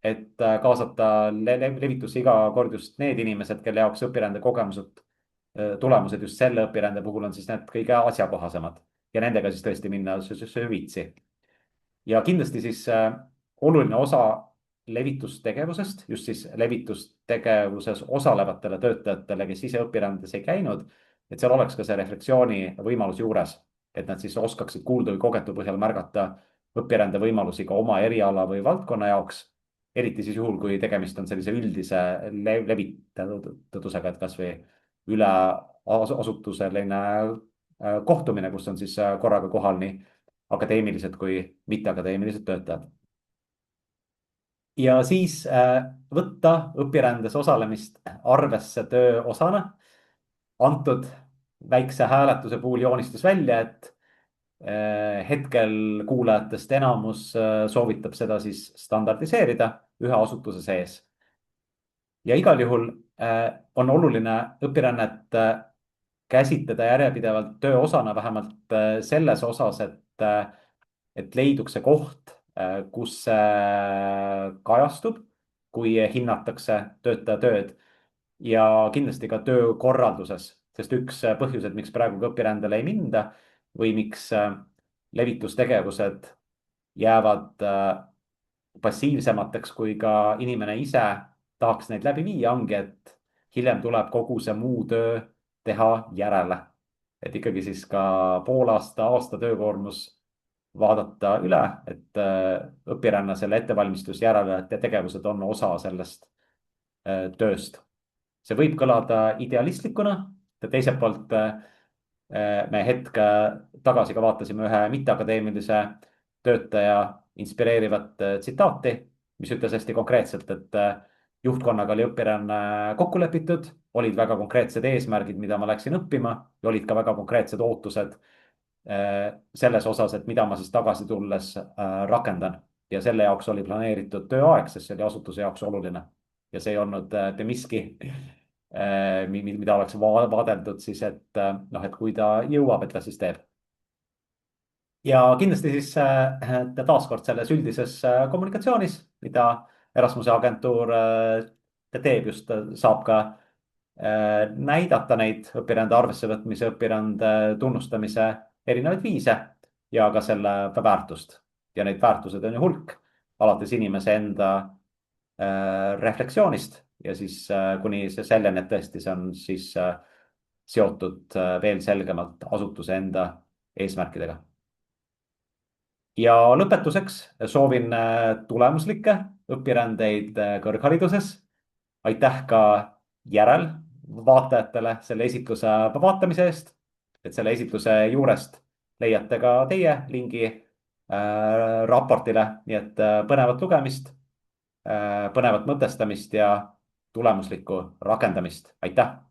Et kaasata levitusse iga kord just need inimesed, kelle jaoks õpirände kogemused, tulemused just selle õpirände puhul on siis need kõige asjakohasemad ja nendega siis tõesti minna süvitsi. Ja kindlasti siis oluline osa levitustegevusest, just siis levitustegevuses osalevatele töötajatele, kes ise õpirändes ei käinud, et seal oleks ka see refleksiooni võimalus juures, et nad siis oskaksid kuulda või kogetu põhjal märgata õpirände võimalusi ka oma eriala või valdkonna jaoks. Eriti siis juhul, kui tegemist on sellise üldise levitatusega, et kasvõi üle asutuseline kohtumine, kus on siis korraga kohal nii akadeemilised kui mitteakadeemilised töötajad. Ja siis võtta õpirändes osalemist arvesse töö osana. Antud väikse hääletuse puhul joonistus välja, et hetkel kuulajatest enamus soovitab seda siis standardiseerida ühe asutuse sees. ja igal juhul on oluline õpirännet käsitleda järjepidevalt töö osana, vähemalt selles osas, et leiduks see koht, kus see kajastub, kui hinnatakse töötaja tööd ja kindlasti ka töökorralduses, sest üks põhjused, miks praegu ka õpirändele ei minda või miks levitustegevused jäävad passiivsemateks, kui ka inimene ise tahaks neid läbi viia, ongi, et hiljem tuleb kogu see muu töö teha järele. et ikkagi siis ka poolaasta, aasta töökoormus vaadata üle, et õpiränne, selle ettevalmistus, järele tegevused on osa sellest tööst. see võib kõlada idealistlikuna ja teiselt poolt me hetk tagasi ka vaatasime ühe mitteakadeemilise töötaja inspireerivat tsitaati, mis ütles hästi konkreetselt, et juhtkonnaga oli õpiränne kokku lepitud, olid väga konkreetsed eesmärgid, mida ma läksin õppima ja olid ka väga konkreetsed ootused selles osas, et mida ma siis tagasi tulles rakendan. ja selle jaoks oli planeeritud tööaeg, sest see oli asutuse jaoks oluline. ja see ei olnud miski, mida oleks vaadeldud siis, et noh, et kui ta jõuab, et ta siis teeb. ja kindlasti siis taaskord selles üldises kommunikatsioonis, mida Erasmuse agentuur teeb just, saab ka näidata neid õpirände arvesse võtmise, õpirände tunnustamise erinevaid viise ja ka selle väärtust. ja neid väärtused on ju hulk, alates inimese enda refleksioonist ja siis kuni selleni, et tõesti see on siis seotud veel selgemalt asutuse enda eesmärkidega. ja lõpetuseks soovin tulemuslikke õpirändeid kõrghariduses. aitäh ka järelvaatajatele selle esitluse vaatamise eest. et selle esitluse juurest leiate ka teie lingi raportile, nii et põnevat lugemist, põnevat mõtestamist ja tulemuslikku rakendamist. aitäh!